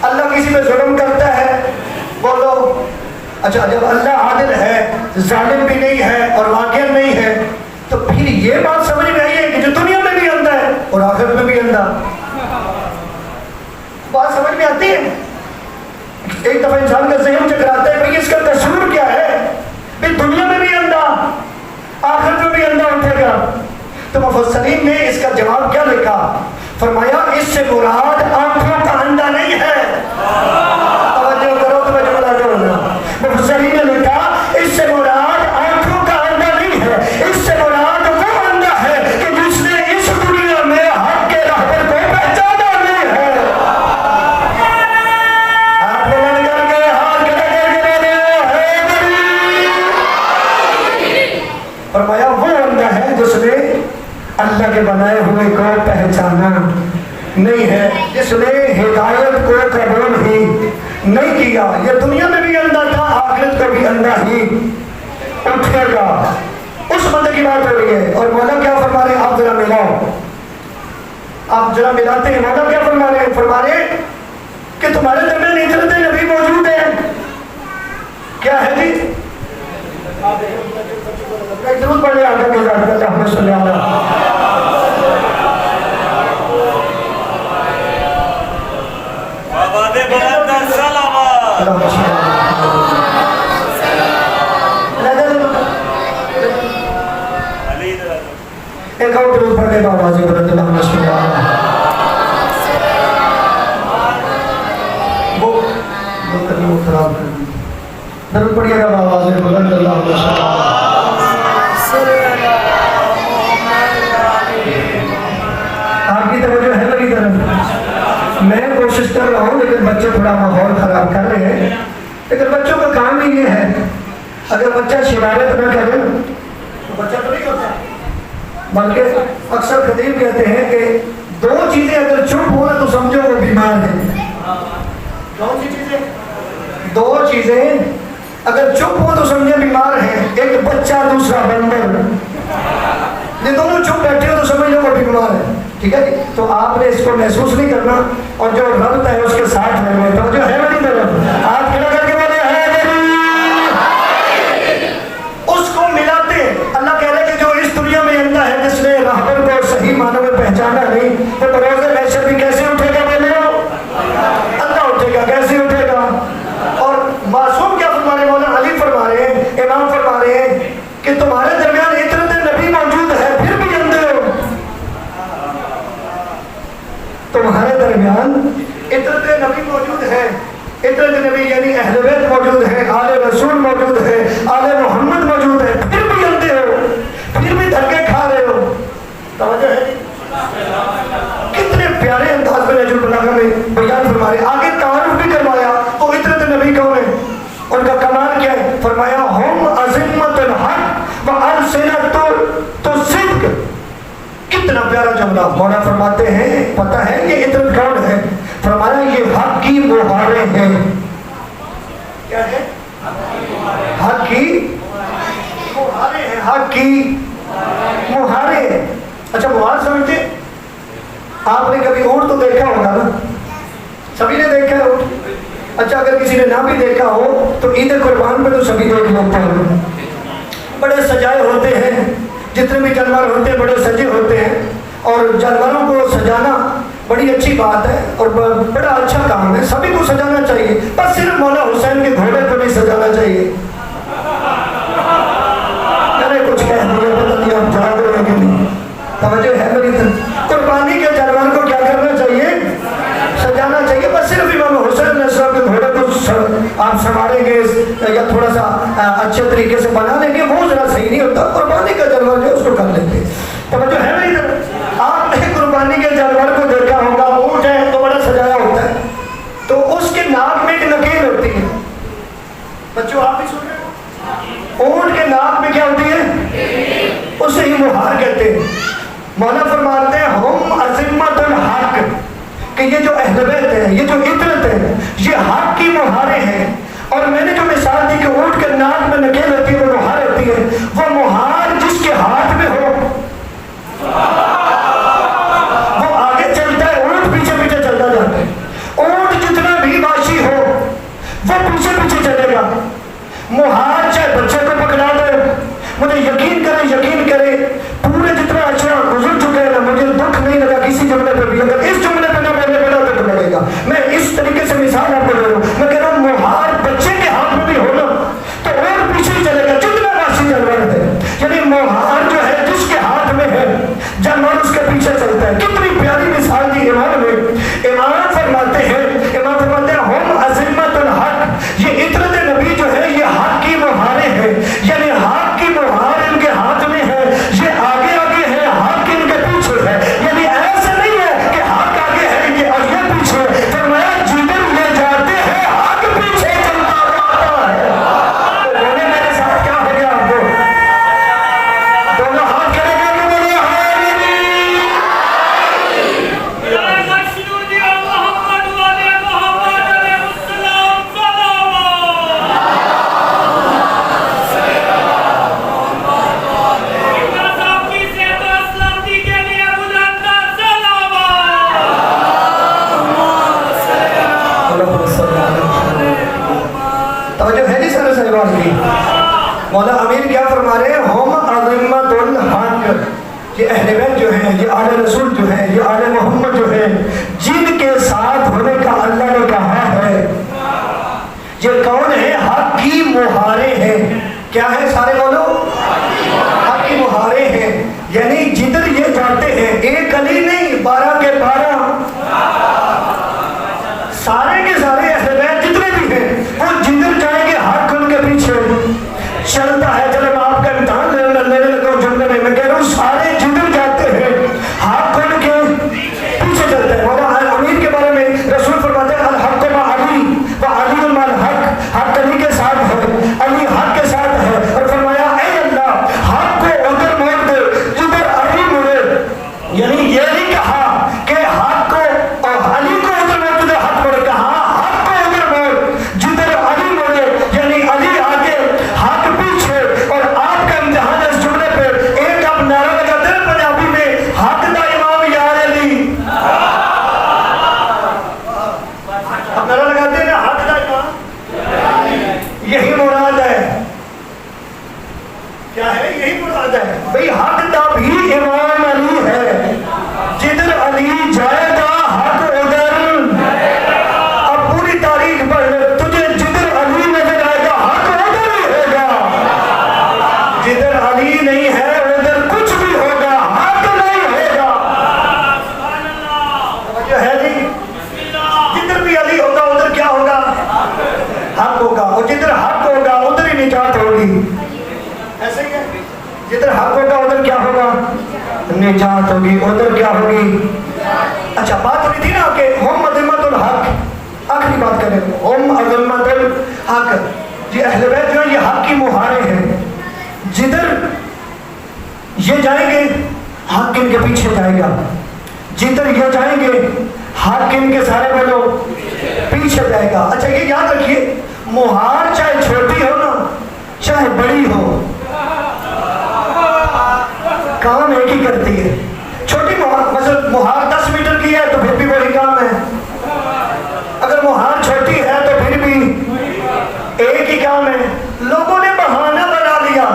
اللہ کسی پہ ظلم کرتا ہے؟ بولو۔ اچھا جب اللہ عادل ہے، ظالم بھی نہیں ہے اور واقع نہیں ہے، تو پھر یہ بات سمجھ میں آئی ہے کہ جو دنیا میں بھی اندھا ہے اور آخرت میں بھی اندھا، بات سمجھ میں آتی ہے؟ ایک دفعہ انسان کا ذہن چکراتا ہے بھئی اس کا قصور کیا ہے، بھئی دنیا میں بھی اندھا آخرت میں بھی اندھا اٹھے گا۔ تو مفسرین نے اس کا جواب کیا لکھا؟ فرمایا اس سے مراد آنکھوں کا اندھا نہیں ہے۔ توجہ کرو تو میں جملہ کروں۔ مفسرین نے لکھا اس سے مراد آنکھوں کا اندھا نہیں ہے، اس سے مراد وہ اندھا ہے کہ جس نے اس دنیا میں حق کے راہبر کو پہچانا نہیں ہے۔ آپ بلند کر کے ہاتھ کھڑے کر کے فرمایا وہ اندھا ہے جس نے اللہ کے بنائے ہوئے کو پہچانا نہیں ہے، جس نے ہدایت کو قبول ہی نہیں کیا۔ یہ دنیا میں بھی اندھا تھا، آخرت کو بھی اندھا ہی اٹھے گا۔ اس بندے کی بات ہو رہی ہے، اور مولا کیا فرما رہے ہیں؟ آپ ذرا ملاؤ، آپ ذرا ملاتے ہیں۔ مولا کیا فرما رہے ہیں؟ فرما رہے ہیں کہ تمہارے درمیان عطرت نبی موجود ہے۔ کیا ہے جی؟ ضرور پڑھے آگے کے ذات کا اللہم صلی اللہ ایک اور درود پڑھنے کا آواز ہے برد اللہ صلی اللہ وہ کرنے خراب کر دی درود پڑھیے گا آواز ہے برد اللہ صلی اللہ آپ کی توجہ ہے میری طرف۔ میں کوشش کوشش کر رہا ہوں لیکن بچے تھوڑا ماحول خراب کر رہے ہیں. لیکن بچوں کا کام ہی یہ ہے, اگر بچہ شرارت نہ کرے تو بچہ تو نہیں ہوتا. بلکہ اکثر خطیب کہتے ہیں کہ دو چیزیں اگر چپ ہو تو سمجھو وہ بیمار ہے. کون سی چیزیں؟ دو چیزیں اگر چپ ہو تو سمجھے بیمار ہیں. ایک بچہ, دوسرا بندر. یہ دونوں چپ بیٹھے ہو تو سمجھ لو وہ بیمار ہے. ٹھیک ہے جی. تو آپ نے اس کو محسوس نہیں کرنا, اور جو ربط ہے اس کے ساتھ رہنا. تو جو ہے میری طرف آپ کھڑا کر کے بولے ہے اس کو ملاتے. اللہ کہہ رہے کہ جو اس دنیا میں اندھا ہے, جس نے راہبر کو صحیح معنوں میں پہچانا نہیں, تو بروز محشر بھی کیسے اٹھے گا؟ بولے اندھا اٹھے گا. کیسے اٹھے گا؟ اور معصوم کیا فرما رہے ہیں؟ مولانا علی فرما رہے ہیں, امام فرما رہے ہیں کہ تمہارے درمیان عطرت نبی موجود ہے پھر بھی اندھے ہو. تمہارے درمیان عطرت نبی موجود ہے. عطرت نبی یعنی اہل بیت موجود ہے, آل رسول موجود ہے, آل محمد موجود ہے, پھر بھی اندھے ہو, پھر بھی دھکے کھا رہے ہو. توجہ ہے؟ کتنے پیارے انداز میں نہج البلاغہ میں بیان فرما رہے. آگے تعارف بھی کروایا تو عطرت نبی کون ہے, ان کا کمال کیا ہے. فرمایا ہم عظمت الحق و السنۃ الصدق. کتنا پیارا جملہ. مولا فرماتے ہیں پتہ ہے یہ عطرت کون ہے؟ فرمایا یہ حق کی مہاریں ہیں. کیا ہے؟ حق کی مہاریں ہیں. حق کی مہاریں. اچھا مہار سمجھتے؟ آپ نے کبھی اونٹ تو دیکھا ہوگا نا, سبھی نے دیکھا ہے اونٹ. اچھا اگر کسی نے نہ بھی دیکھا ہو تو عید قربان پہ تو سبھی دیکھ لیتے ہیں. بڑے سجائے ہوتے ہیں, جتنے بھی جانور ہوتے ہیں بڑے سجے ہوتے ہیں, اور جانوروں کو سجانا بڑی اچھی بات ہے اور بڑا اچھا کام ہے. سبھی کو سجانا چاہیے, بس صرف مولا حسین کے گھوڑے کو نہیں سجانا چاہیے. میں نے کچھ کہہ دیا, پتہ نہیں آپ جاگ رہے کہ نہیں. توجہ ہے میری طرف. قربانی کے جانور کو کیا کرنا چاہیے؟ سجانا چاہیے. بس صرف امام حسین علیہ السلام کے گھوڑے کو آپ سنواریں گے یا تھوڑا سا اچھے طریقے سے بنا لیں گے, وہ ذرا صحیح نہیں ہوتا. قربانی کا جانور جو ہے اس کو کر لیتے. توجہ ہے میری طرف. آپ نے قربانی کے جانور کو دیکھا ہوگا, اونٹ ہے تو بڑا سجایا ہوتا ہے, تو اس کے ناک میں ایک نکیل ہوتی ہے. بچوں آپ بھی سن رہے ہیں, اونٹ کے ناک میں کیا ہوتی ہے؟ اسے ہی مہار کہتے ہیں. مولا فرماتے ہیں ہم عظمت الحق, کہ یہ جو اہل بیت ہے, یہ جو عطرت ہے, یہ حق کی مہاریں ہیں. اور میں نے جو مثال دی کہ اونٹ کے ناک میں نکیل ہوتی ہے, وہ مہار ہوتی ہے. وہ مہار جس کے ہاتھ میں ہو وہ آگے چلتا ہے, اونٹ پیچھے پیچھے چلتا جاتا ہے. اونٹ جتنا بھی واشی ہو وہ پیچھے پیچھے چلے گا. مہار چاہے بچے کو پکڑا دے, مجھے یقین کرے پورے جتنا اچھا گزر چکے ہیں نا, مجھے دکھ نہیں لگا کسی جملے پہ بھی. اگر اس جملے پہ نہ بولنے پڑا تو لگے گا. میں اس طریقے سے مثال آپ کو دے رہا ہوں. میں کہہ رہا ہوں مہار بچے کے ہاتھ میں بھی ہونا تو اور پیچھے ہی چلے گا جتنا واشی جانور ہے. یعنی مہار جو ہے جس کے ہاتھ میں ہے, جانور اس کے پیچھے چلتا ہے. کتنی پیاری مثال دی امام نے. امام فرماتے ہیں ہم عظمت الحق, یہ عطرت نبی جو ہے یہ حق کی مہاریں ہیں. یعنی حق کی مہار ان کے ہاتھ میں ہے, یہ آگے آگے ہے, حق ان کے پیچھے ہے. یعنی ایسا نہیں ہے کہ حق آگے ہے یہ اور یہ پیچھے ہے. فرمایا جدھر لے جاتے ہیں حق پیچھے چلتا رہتا ہے. تو بولے میرے ساتھ کیا ہو گیا آپ کو؟ دونوں ہاتھ کھڑے کر کے بولے مولا امیر کیا فرما رہے ہیں؟ ہم عظمت الحق, یہ اہل بیت جو ہیں, یہ آل رسول جو ہیں, یہ آل محمد جو ہیں, جن کے ساتھ ہونے کا اللہ نے کہا ہے, یہ کون ہے؟ حق کی مہاریں ہیں. کیا ہے سارے بولو؟ حق کی مہاریں ہیں. یعنی جدھر یہ جاتے ہیں, ایک گلی نہیں 12 کے 12, سارے کے سارے اہل بیت جتنے بھی ہیں وہ جدھر جائیں گے حق ان کے پیچھے چلتا ہے. چلو میں آپ کا امتحان لینے لگا ہوں جملے میں کہہ رہا ہوں سارے جدھر جاتے ہیں حق ان کے پیچھے چلتا ہے. مولا امیر کے بارے میں رسول فرماتے ہے. کیا ہے؟ یہی مراد ہے بھئی. حق دا بھی امام علی ہے. جدھر علی جائے گا حق ادھر. اب پوری تاریخ پڑھ، تجھے جدھر علی نظر آئے گا حق ادھر ہی ہوگا. جدھر علی نہیں ہے ادھر کچھ بھی ہوگا، حق نہیں ہوگا. توجہ ہے جی؟ جدھر بھی علی ہوگا ادھر کیا ہوگا؟ حق ہوگا. اور جدھر حق ہوگا ادھر ہی نجات ہوگی. ایسے ہی ہے، جدھر حق ہوگا ادھر کیا ہوگا؟ نجات ہوگی. ادھر کیا ہوگی؟ اچھا بات ہوئی تھی نا کہ ہم عظمت الحق، آخری بات کریں ہم عظمت الحق. یہ اہل بیت جو یہ حق کی مہارے ہیں. جدھر یہ جائیں گے حق ان کے پیچھے جائے گا. جدھر یہ جائیں گے حق ان کے سارے بولو پیچھے جائے گا. اچھا یہ یاد رکھیے، مہار چاہے چھوٹی ہو نا چاہے بڑی ہو، کام ایک ہی کرتی ہے. چھوٹی مہار مثلا مہار 10 میٹر کی ہے تو پھر بھی وہی کام ہے. اگر مہار چھوٹی ہے تو پھر بھی ایک ہی کام ہے. لوگوں نے بہانہ بنا لیا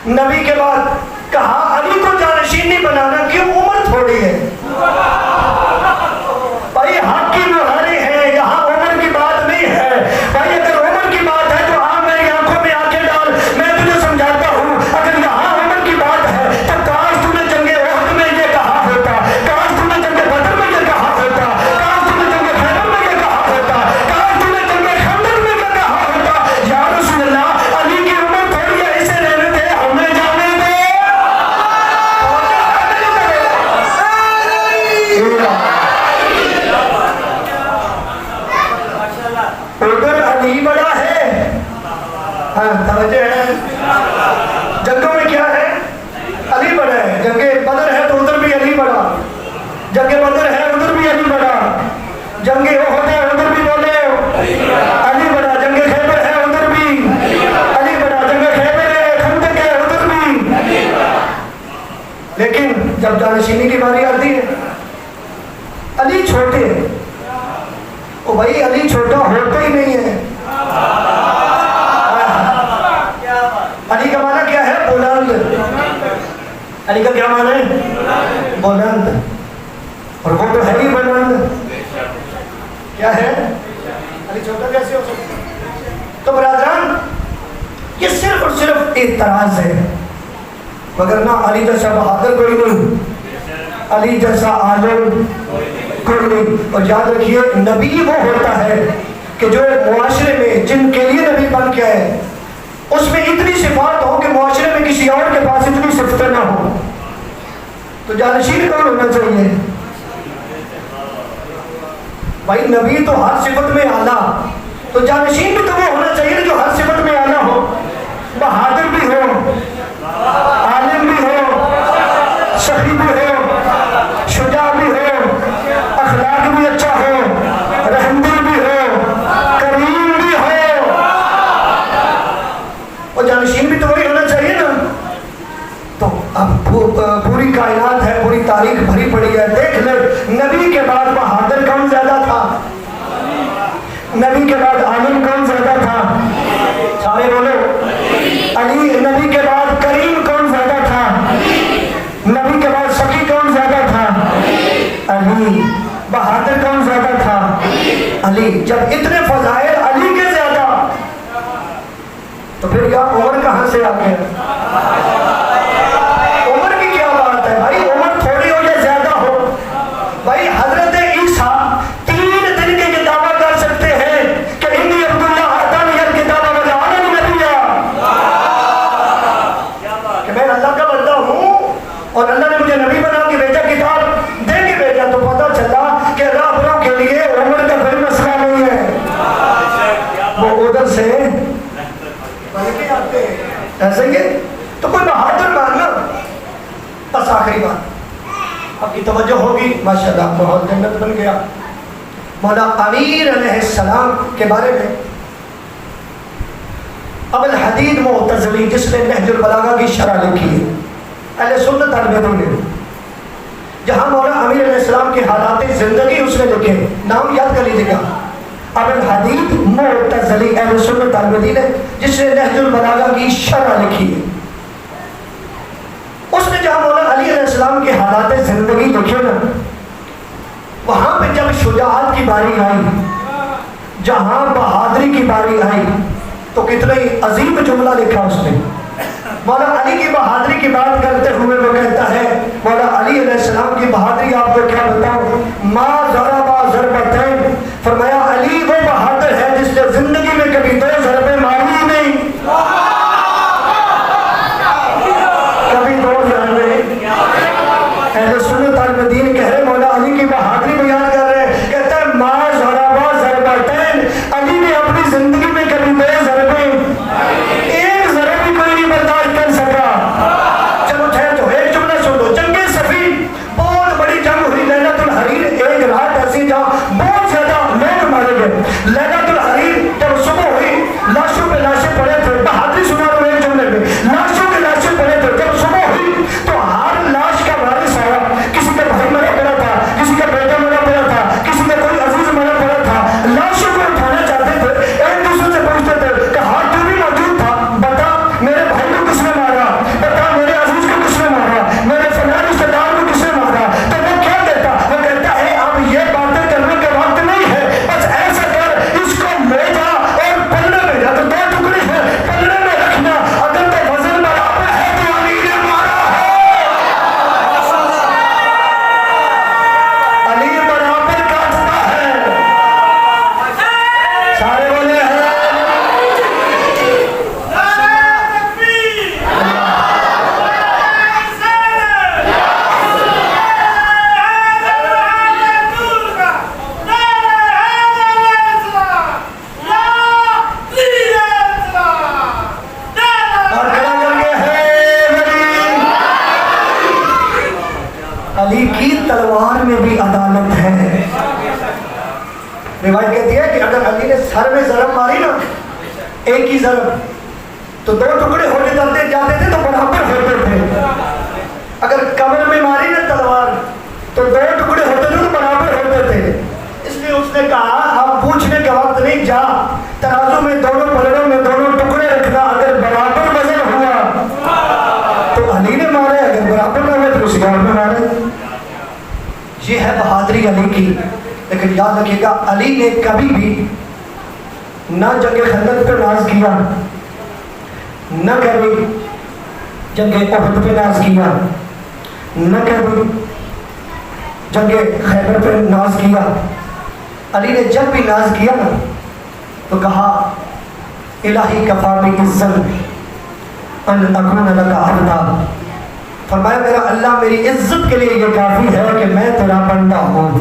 نبی کے بعد، کہا علی کو جانشین نہیں بنانا، کیوں؟ عمر تھوڑی ہے. بھائی حق کی مہارے ہیں، یہاں عمر کی بات نہیں ہے. بھائی اگر عمر کی بات ہے تو آپ میری آنکھوں میں آنکھیں ڈال، میں تجھے سمجھاتا ہوں. اگر یہاں عمر کی بات ہے تو کاش تم نے جنگ احد میں یہ کہا ہوتا، کاش تم نے جنگ بدر میں یہ کہا ہوتا، کاش تم نے جنگ خیبر میں یہ کہا ہوتا، کاش تم نے جنگ خندق میں یہ کہا ہوتا. یا رسول اللہ علی کی عمر تھوڑی ہے، اسے رہنے دے، ہمیں جانے دے. ادھر علی بڑا ہے. ہاں توجہ ہے. جنگوں میں کیا ہے؟ علی بڑا ہے. جنگ بدر ہے تو ادھر بھی علی بڑا. جنگ بدر ہے ادھر بھی علی بڑا. جنگ احد ہے ادھر بھی بولے علی بڑا. جنگ خیبر ہے ادھر بھی علی بڑا. جنگ خیبر ہے، خندق ہے ادھر بھی. لیکن جب جانشینی کی باری آتی ہے علی چھوٹے ہیں. او بھائی علی چھوٹا ہوتا ہی نہیں ہے. علی کا معنی کیا ہے؟ بلند. علی کا کیا معنی ہے؟ بلند. اور وہ تو ہے ہی بلند. کیا ہے؟ علی چھوٹا کیسے ہو سکتا؟ تو برادران یہ صرف اور صرف اعتراض ہے، مگر نہ علی جیسا بہادر کوئی نہیں، علی جیسا عالم کوئی نہیں. اور یاد رکھیے نبی وہ ہوتا ہے کہ جو معاشرے میں جن کے لیے نبی بن کے آئے اس میں اتنی صفات ہو کہ معاشرے میں کسی اور کے پاس اتنی صفتیں نہ ہو. تو جانشین کون ہونا چاہیے؟ بھائی نبی تو ہر صفت میں اعلیٰ، تو جانشین بھی تو وہ ہونا چاہیے جو ہر صفت میں اعلیٰ ہو. بہادر بھی ہو، عالم بھی ہو، سخی بھی ہو، شجاع بھی ہو، اخلاق بھی اچھا ہو، رحم دل بھی ہو، کریم بھی ہو. اور جانشین بھی تو وہی ہونا چاہیے نا. تو اب پوری کائنات ہے، پوری تاریخ بھری پڑی ہے. دیکھ لے نبی کے بعد بہادر کون زیادہ تھا؟ نبی کے بعد عالم کون زیادہ تھا؟ سارے بولو علی. نبی کے بعد کریم کون زیادہ تھا؟ نبی کے بعد سخی کون زیادہ تھا؟ علی. بہادر کون زیادہ تھا؟ علی. جب اتنے فضائل علی کے زیادہ تو پھر کیا عمر کہاں سے آ گیا؟ عمر کی کیا بات ہے بھائی؟ عمر تھوڑی ہو یا زیادہ ہو. بھائی حضرت عیسیٰ 3 دن کے یہ دعویٰ کر سکتے ہیں کہ انی عبداللہ آتانی الکتاب وجعلنی نبیا، کہ میں اللہ کا بندہ ہوں اور اللہ نے مجھے نبی بنا کے بھیجا، کتاب دے کے بھیجا. تو پتہ چلا کہ راہبروں کے لیے عمر کا کوئی مسئلہ نہیں ہے. وہ ادھر سے بن کے آتے ہیں. ایسے ہی ہے. تو کوئی بہادر ماننا. بس آخری بات آپ کی توجہ ہوگی ماشاءاللہ، ماحول جنت بن گیا. مولا امیر علیہ السلام کے بارے میں ابو الحدید معتزلی جس نے نہج البلاغہ کی شرح لکھی ہے، اہل سنت البدو نے، جہاں مولا امیر علیہ السلام کے حالات زندگی اس نے لکھے. نام یاد کر لیجیے گا، ابوالحدید معتزلی اہل سنت الدین ہے جس نے نہج البلاغہ کی شرح لکھی ہے. اس نے جہاں مولا علی علیہ السلام کے حالات زندگی لکھے نا، وہاں پہ جب شجاعت کی باری آئی، جہاں بہادری کی باری آئی، تو کتنا ہی عظیم جملہ لکھا اس نے. مولا علی کی بہادری کی بات کرتے ہوئے وہ کہتا ہے، مولا علی علیہ السلام کی بہادری آپ کو کیا بتاؤں، ما ضربا ضربتین، فرمایا علی وہ بہادر ہے جس نے زندگی میں کبھی 2 ضربیں ماری ہی نہیں. کبھی 2 ضربیں. اہل سنت الدین کہہ رہے مولا علی کی بہادری بیان کر رہے ہیں، کہتا ہے ما ضربا ضربتین، علی نے اپنی زندگی میں کبھی 2 ضربیں، ایک ضرب بھی کوئی نہیں برداشت کر سکا. چلو ٹھہر تو ایک جملہ سن لو. جنگ صفین بہت بڑی جنگ ہوئی، لیلۃ الحریر، ایک رات ایسی جہاں بہت زیادہ لوگ مارے گئے. لیلۃ الحریر جب صبح ہوئی، لاشوں پہ لاشیں پڑے تھے. بہادری سنا رہا ہوں ایک جملے میں، لاشوں کے لاشیں پڑے تھے. جب صبح ہوئی تو ہر لاش کا وارث آیا. کسی کا بھائی مرا پڑا تھا، کسی کا بیٹا مرا پڑا تھا، کسی کا کوئی عزیز مرا پڑا تھا. لاشوں کو اٹھانا چاہتے تھے، ایک دوسرے سے پوچھتے تھے کہ ہاں تو بھی موجود تھا، بتا میرے بھائی کو کس نے مارا، بتا میرے عزیز کو کس نے مارا، میرے فلاں رشتہ دار کو کس نے مارا. تو وہ کیا کہتا، وہ کہتا ہے اب یہ باتیں کرنے کا وقت نہیں ہے، بس ایسا کر اس کو لے جا اور پلڑے میں یا تو 2 ٹکڑے ہیں پلڑے میں رکھنا، اگر تو وزن برابر ہے تو علی نے مارا ہے. علی برابر کاٹتا ہے. سارے بولے ہیں علی کی تلوار میں بھی عدالت ہے. روایت کہتی ہے کہ اگر علی نے سر میں ضرب ماری نا، ایک ہی ضرب، تو 2 ٹکڑے ہونے جاتے تھے تو برابر ہوتے تھے. اگر کمر میں ماری نا تلوار تو 2 ٹکڑے ہوتے تھے تو برابر ہوتے تھے. اس لیے اس نے کہا اب پوچھنے کا وقت نہیں، جا ترازو میں دونوں پلڑوں میں دونوں ٹکڑے رکھنا، اگر برابر وزن ہوا تو علی نے مارے، اگر برابر نہ ہوئے تو کسی اور نے مارے. یہ ہے بہادری علی کی. لیکن یاد رکھیے گا علی نے کبھی بھی نہ جنگ خندق پہ ناز کیا، نہ کبھی جنگ احد پہ ناز کیا، نہ کبھی جنگ خیبر پہ ناز کیا. علی نے جب بھی ناز کیا نا تو کہا الہی کفا بعزت ان اکون لک عبدا، فرمایا میرا اللہ میری عزت کے لیے یہ کافی ہے کہ میں تیرا بندہ ہوں.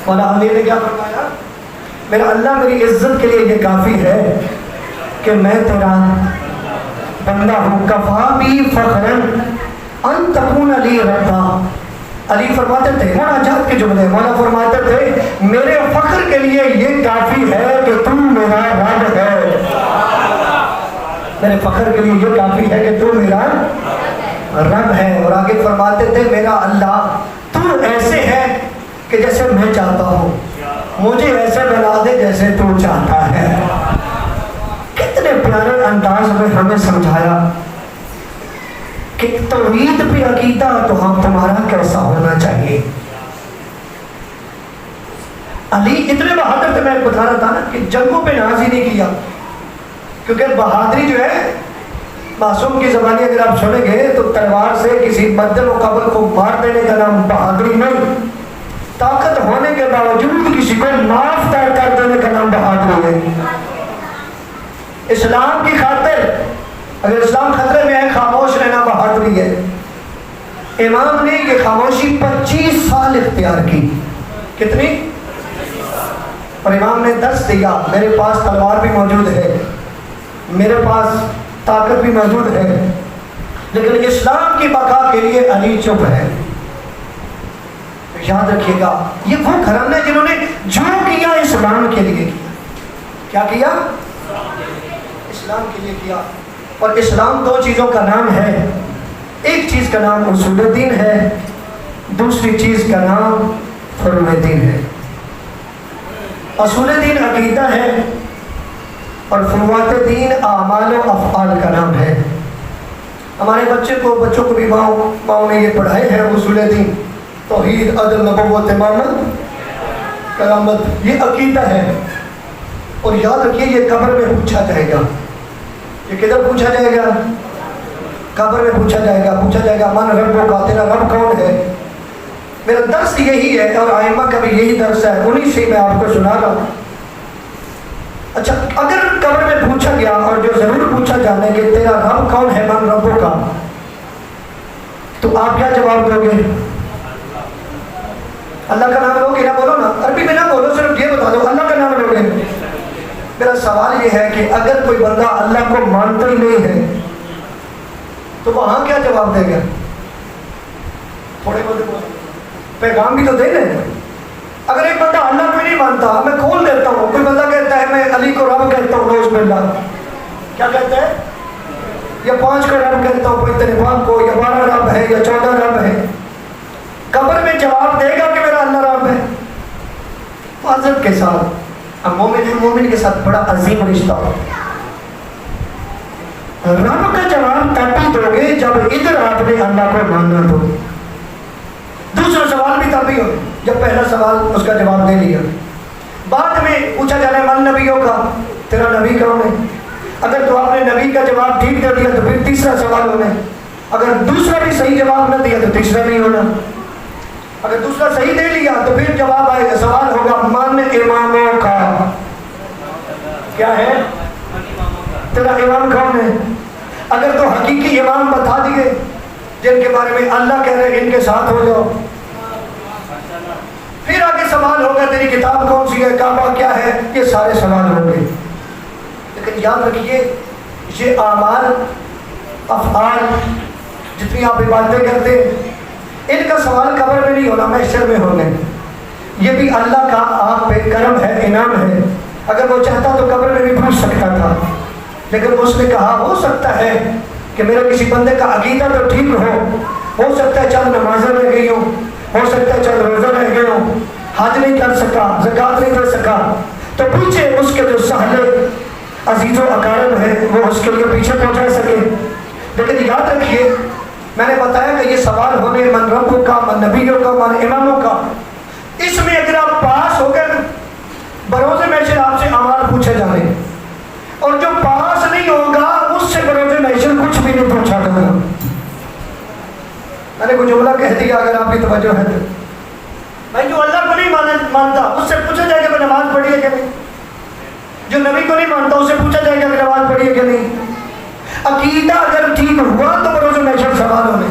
مولا علی نے کیا فرمایا، میرا اللہ میری عزت کے لیے یہ کافی ہے کہ میں تیرا بندہ ہوں. کفا بی فخرا ان تکون لی ربا. علی فرماتے تھے، مناجات کے جملے، مولا فرماتے تھے میرے فخر کے لیے یہ کافی ہے کہ تم میرا رب ہے. میرے فخر کے لیے یہ کافی ہے کہ تو میرا رب ہے. اور آگے فرماتے تھے میرا اللہ تو ایسے ہے کہ جیسے میں چاہتا ہوں، مجھے ایسے بنا دے جیسے تو چاہتا ہے. کتنے پیارے انداز میں ہمیں سمجھایا کہ توحید پہ عقیدہ تو ہم تمہارا کیسا ہونا چاہیے. علی اتنے بہادر تھے، میں بتا رہا تھا نا کہ جنگوں پہ ناز ہی نہیں کیا، کیونکہ بہادری جو ہے معصوم کی زبانی اگر آپ سنیں گے تو تلوار سے کسی مد مقابل کو مار دینے کا نام بہادری نہیں، طاقت ہونے کے باوجود کسی کو معاف کر دینے کا نام بہادری ہے. اسلام کی خاطر اگر اسلام خطرے میں ہے خاموش رہنا بہادری ہے. امام نے یہ خاموشی 25 سال اختیار کی. کتنی؟ اور امام نے درس دیا میرے پاس تلوار بھی موجود ہے، میرے پاس طاقت بھی موجود ہے، لیکن اسلام کی بقا کے لیے علی چپ ہے. یاد رکھیے گا یہ وہ گھرانے جنہوں نے جو کیا اسلام کے لیے کیا کیا؟ اسلام کے لیے کیا. اور اسلام 2 چیزوں کا نام ہے. ایک چیز کا نام اصول دین ہے، دوسری چیز کا نام فروع دین ہے. اصول دین عقیدہ ہے اور فروعات دین اعمال و افعال کا نام ہے. ہمارے بچوں کو بھی ماؤں نے یہ پڑھائے ہیں اصول دین، توحید، عدل، نبوت، امامت، کرامت، یہ عقیدہ ہے. اور یاد رکھیے یہ قبر میں پوچھا جائے گا. یہ کدھر پوچھا جائے گا؟ قبر میں پوچھا جائے گا من رب کا، تیرا رب کون ہے؟ میرا درس یہی ہے اور ائمہ کا بھی یہی درس ہے، انہی سے میں آپ کو سنا رہا ہوں. اچھا، اگر قبر میں پوچھا گیا اور جو ضرور پوچھا جانا ہے کہ تیرا رب کون ہے من رب کا، تو آپ کیا جواب دو گے؟ اللہ کا نام لو گے؟ نہ بولو نا، عربی میں نہ بولو، صرف یہ بتا دو اللہ کا نام لو گے. میرا سوال یہ ہے کہ اگر کوئی بندہ اللہ کو مانتا ہی نہیں ہے تو وہاں کیا جواب دے گا؟ تھوڑے بہت پیغام بھی تو دے لیں. اگر ایک بندہ اللہ کو نہیں مانتا، میں کھول دیتا ہوں، کوئی بندہ کہتا ہے میں علی کو رب کہتا ہوں، نوز باللہ، کیا کہتا ہے؟ یا 5 کو رب کہتا ہوں، کوئی اتنے پاک کو، یا 12 رب ہے یا 14 رب ہے. قبر میں جواب دے گا کہ میرا اللہ رب ہے. معذرت کے ساتھ اب مومن کے ساتھ بڑا عظیم رشتہ. رب کا جواب تب دو گے جب ادھر آپ نے اللہ کو ماننا تو. دوسرا سوال بھی تب ہی ہو جب پہلا سوال اس کا جواب دے لیا. بعد میں پوچھا جانا ہے من نبیوں کا، تیرا نبی کون ہے؟ اگر تو آپ نے نبی کا جواب ٹھیک دے دیا تو پھر تیسرا سوال ہونا ہے. اگر دوسرا بھی صحیح جواب نہ دیا تو تیسرا نہیں ہونا. اگر دوسرا صحیح دے لیا تو پھر جواب آئے گا، سوال ہوگا من اماموں کا. کیا ہے؟ تیرا امام کون ہے؟ اگر تو حقیقی امام بتا دیے جن کے بارے میں اللہ کہہ رہے ان کے ساتھ ہو جاؤ، پھر آگے سوال ہوگا تیری کتاب کون سی ہے، کعبہ کیا ہے، یہ سارے سوال ہوں گے. لیکن یاد رکھیے یہ اعمال افعال جتنی آپ عبادتیں کرتے ہیں ان کا سوال قبر میں نہیں ہونا، محشر میں ہونا. یہ بھی اللہ کا آپ پہ کرم ہے، انعام ہے. اگر وہ چاہتا تو قبر میں بھی پوچھ سکتا تھا، لیکن اس نے کہا ہو سکتا ہے کہ میرا کسی بندے کا عقیدہ تو ٹھیک ہو سکتا ہے چند نمازیں رہ گئی ہوں، ہو سکتا ہے چند روزہ رہ گئے ہوں، حج نہیں کر سکا، زکوٰۃ نہیں دے سکا، تو پوچھے اس کے جو سہل عزیز و اقارب ہے وہ اس کے لیے پیچھے پہنچا سکے. لیکن یاد رکھیے میں نے بتایا کہ یہ سوال ہونے من ربوں کا، من نبیوں کا، من اماموں کا. اس میں اگر آپ پاس ہو گئے بروز محشر آپ سے اعمال پوچھے جانے، اور جو پاس نہیں ہوگا اس سے بروز محشر کچھ بھی نہیں پوچھا کرنا. میں نے کوئی جملہ کہہ دیا اگر آپ کی توجہ ہے تو. بھائی جو اللہ کو نہیں مانتا اس سے پوچھا جائے گا کہ نماز پڑھی ہے کہ نہیں. جو نبی کو نہیں مانتا اس سے پوچھا جائے گا کہ نماز پڑھی ہے کہ نہیں. عقیدہ اگر ٹھیک ہوا تو بروز محشر سوال ہونے.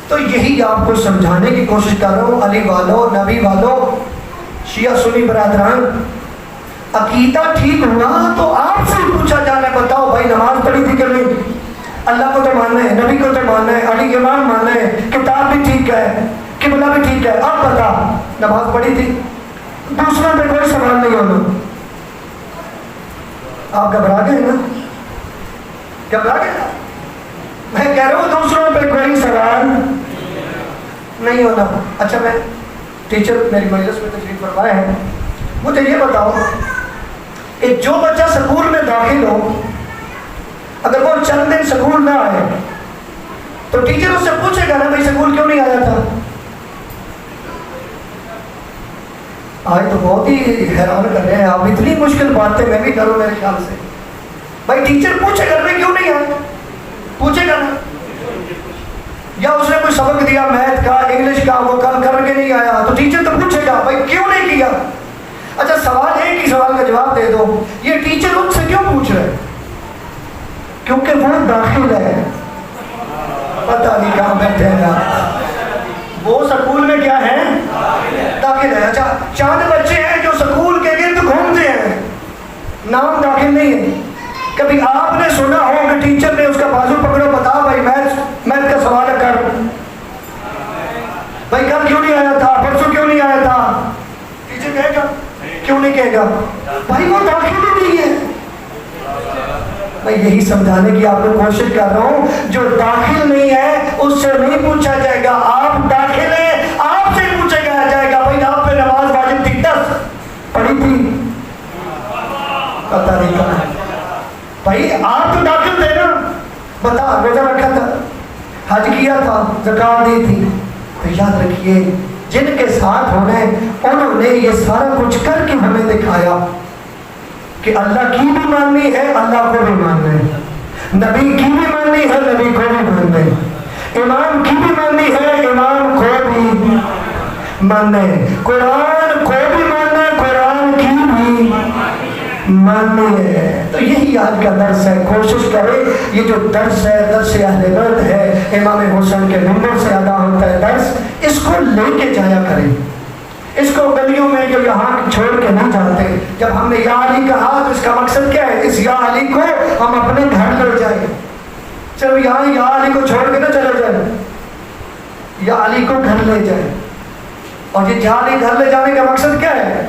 تو یہی آپ کو سمجھانے کی کوشش کر رہا ہوں علی والوں، نبی والوں، شیعہ سنی برادران. عقیدہ ٹھیک ہوا تو آپ سے پوچھا جانا ہے بتاؤ بھائی نماز پڑھی تھی کہ نہیں. اللہ کو تو ماننا ہے، نبی کو تو ماننا ہے، علی امام ماننا ہے، کتاب بھی ٹھیک ہے، قبلہ بھی ٹھیک ہے، اب بتا نماز پڑھی تھی. دوسروں پہ کوئی سوال نہیں ہونا. آپ گھبرا گئے نا؟ گھبرا گئے نا؟ میں کہہ رہا ہوں دوسروں پہ کوئی سوال نہیں ہونا. اچھا میں ٹیچر میری مجلس میں تشریف فرمائے ہیں، مجھے یہ بتاؤ کہ جو بچہ سکول میں داخل ہو اگر وہ چند دن سکول نہ آئے تو ٹیچر اس سے پوچھے گا نا بھائی سکول کیوں نہیں آیا تھا. آج تو بہت ہی حیران کر رہے ہیں آپ، اتنی مشکل باتیں میں بھی کروں میرے خیال سے. بھائی ٹیچر پوچھے گا میں کیوں نہیں آیا، پوچھے گا نا. یا اس نے کوئی سبق دیا میتھ کا، انگلش کا، وہ کل کر کے نہیں آیا تو ٹیچر تو پوچھے گا بھائی کیوں نہیں کیا. اچھا سوال ایک ہی سوال کا جواب دے دو، یہ ٹیچر ان سے کیوں پوچھ رہے؟ کیونکہ وہ داخل ہے، پتہ نہیں کہاں بیٹھے گا، وہ سکول میں کیا ہے داخل ہے. اچھا چاند بچے ہیں جو سکول کے گرد گھومتے ہیں، نام داخل نہیں ہے. کبھی آپ نے سنا ہو کہ ٹیچر نے اس کا بازو پکڑو بتا بھائی میتھ کا سوال کر، بھائی کل کیوں نہیں آیا تھا، پرسوں کیوں نہیں آیا تھا. ٹیچر کہے گا کیوں نہیں کہے گا بھائی وہ داخل ہی نہیں ہے. میں یہی سمجھانے کی آپ کو کوشش کر رہا ہوں جو داخل نہیں ہے اس سے نہیں پوچھا جائے گا. آپ داخل ہیں آپ سے پوچھا جائے گا بھائی آپ پہ نماز واجب تھی 10 پڑھی تھی پتہ نہیں کہاں. بھائی آپ تو داخل تھے نا, بتا روزہ رکھا تھا, حج کیا تھا, زکات دی تھی. تو یاد رکھیے جن کے ساتھ ہونے انہوں نے یہ سارا کچھ کر کے ہمیں دکھایا کہ اللہ کی بھی ماننی ہے, اللہ کو بھی ماننا ہے, نبی کی بھی ماننی ہے, نبی کو بھی ماننا ہے, امام کی بھی ماننی ہے, امام کو بھی ماننا ہے, قرآن کو بھی ماننا ہے, قرآن کی بھی ماننی ہے. تو یہی آج کا درس ہے. کوشش کرے یہ جو درس ہے, درس اہل بیت ہے, امام حسین کے منبر سے ادا ہوتا ہے درس, اس کو لے کے جایا کریں. اس کو گلیوں میں جو یہاں چھوڑ کے نہیں جاتے. جب ہم نے یا علی کہا تو اس کا مقصد کیا ہے؟ اس یا علی کو ہم اپنے گھر لے جائیں. چلو یہاں یا علی کو چھوڑ کے نہ چلے جائیں, یا علی کو گھر لے جائیں. اور یہ یا علی گھر لے جانے کا مقصد کیا ہے؟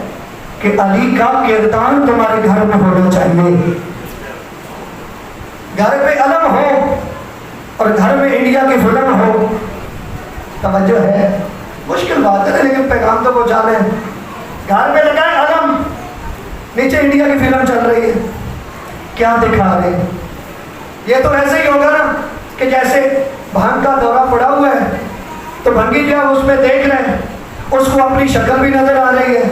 کہ علی کا کردار تمہارے گھر میں ہونا چاہیے. گھر پہ علم ہو اور گھر میں انڈیا کی فلم ہو, توجہ ہے, مشکل بات ہے لیکن پیغام تو پہنچا رہے ہیں. گھر پہ لگا ہے علم, نیچے انڈیا کی فلم چل رہی ہے, کیا دکھا رہے ہیں؟ یہ تو ایسے ہی ہوگا نا کہ جیسے بھنگ کا دورہ پڑا ہوا ہے تو بھنگی جو اس میں دیکھ رہے ہیں, اس کو اپنی شکل بھی نظر آ رہی ہے,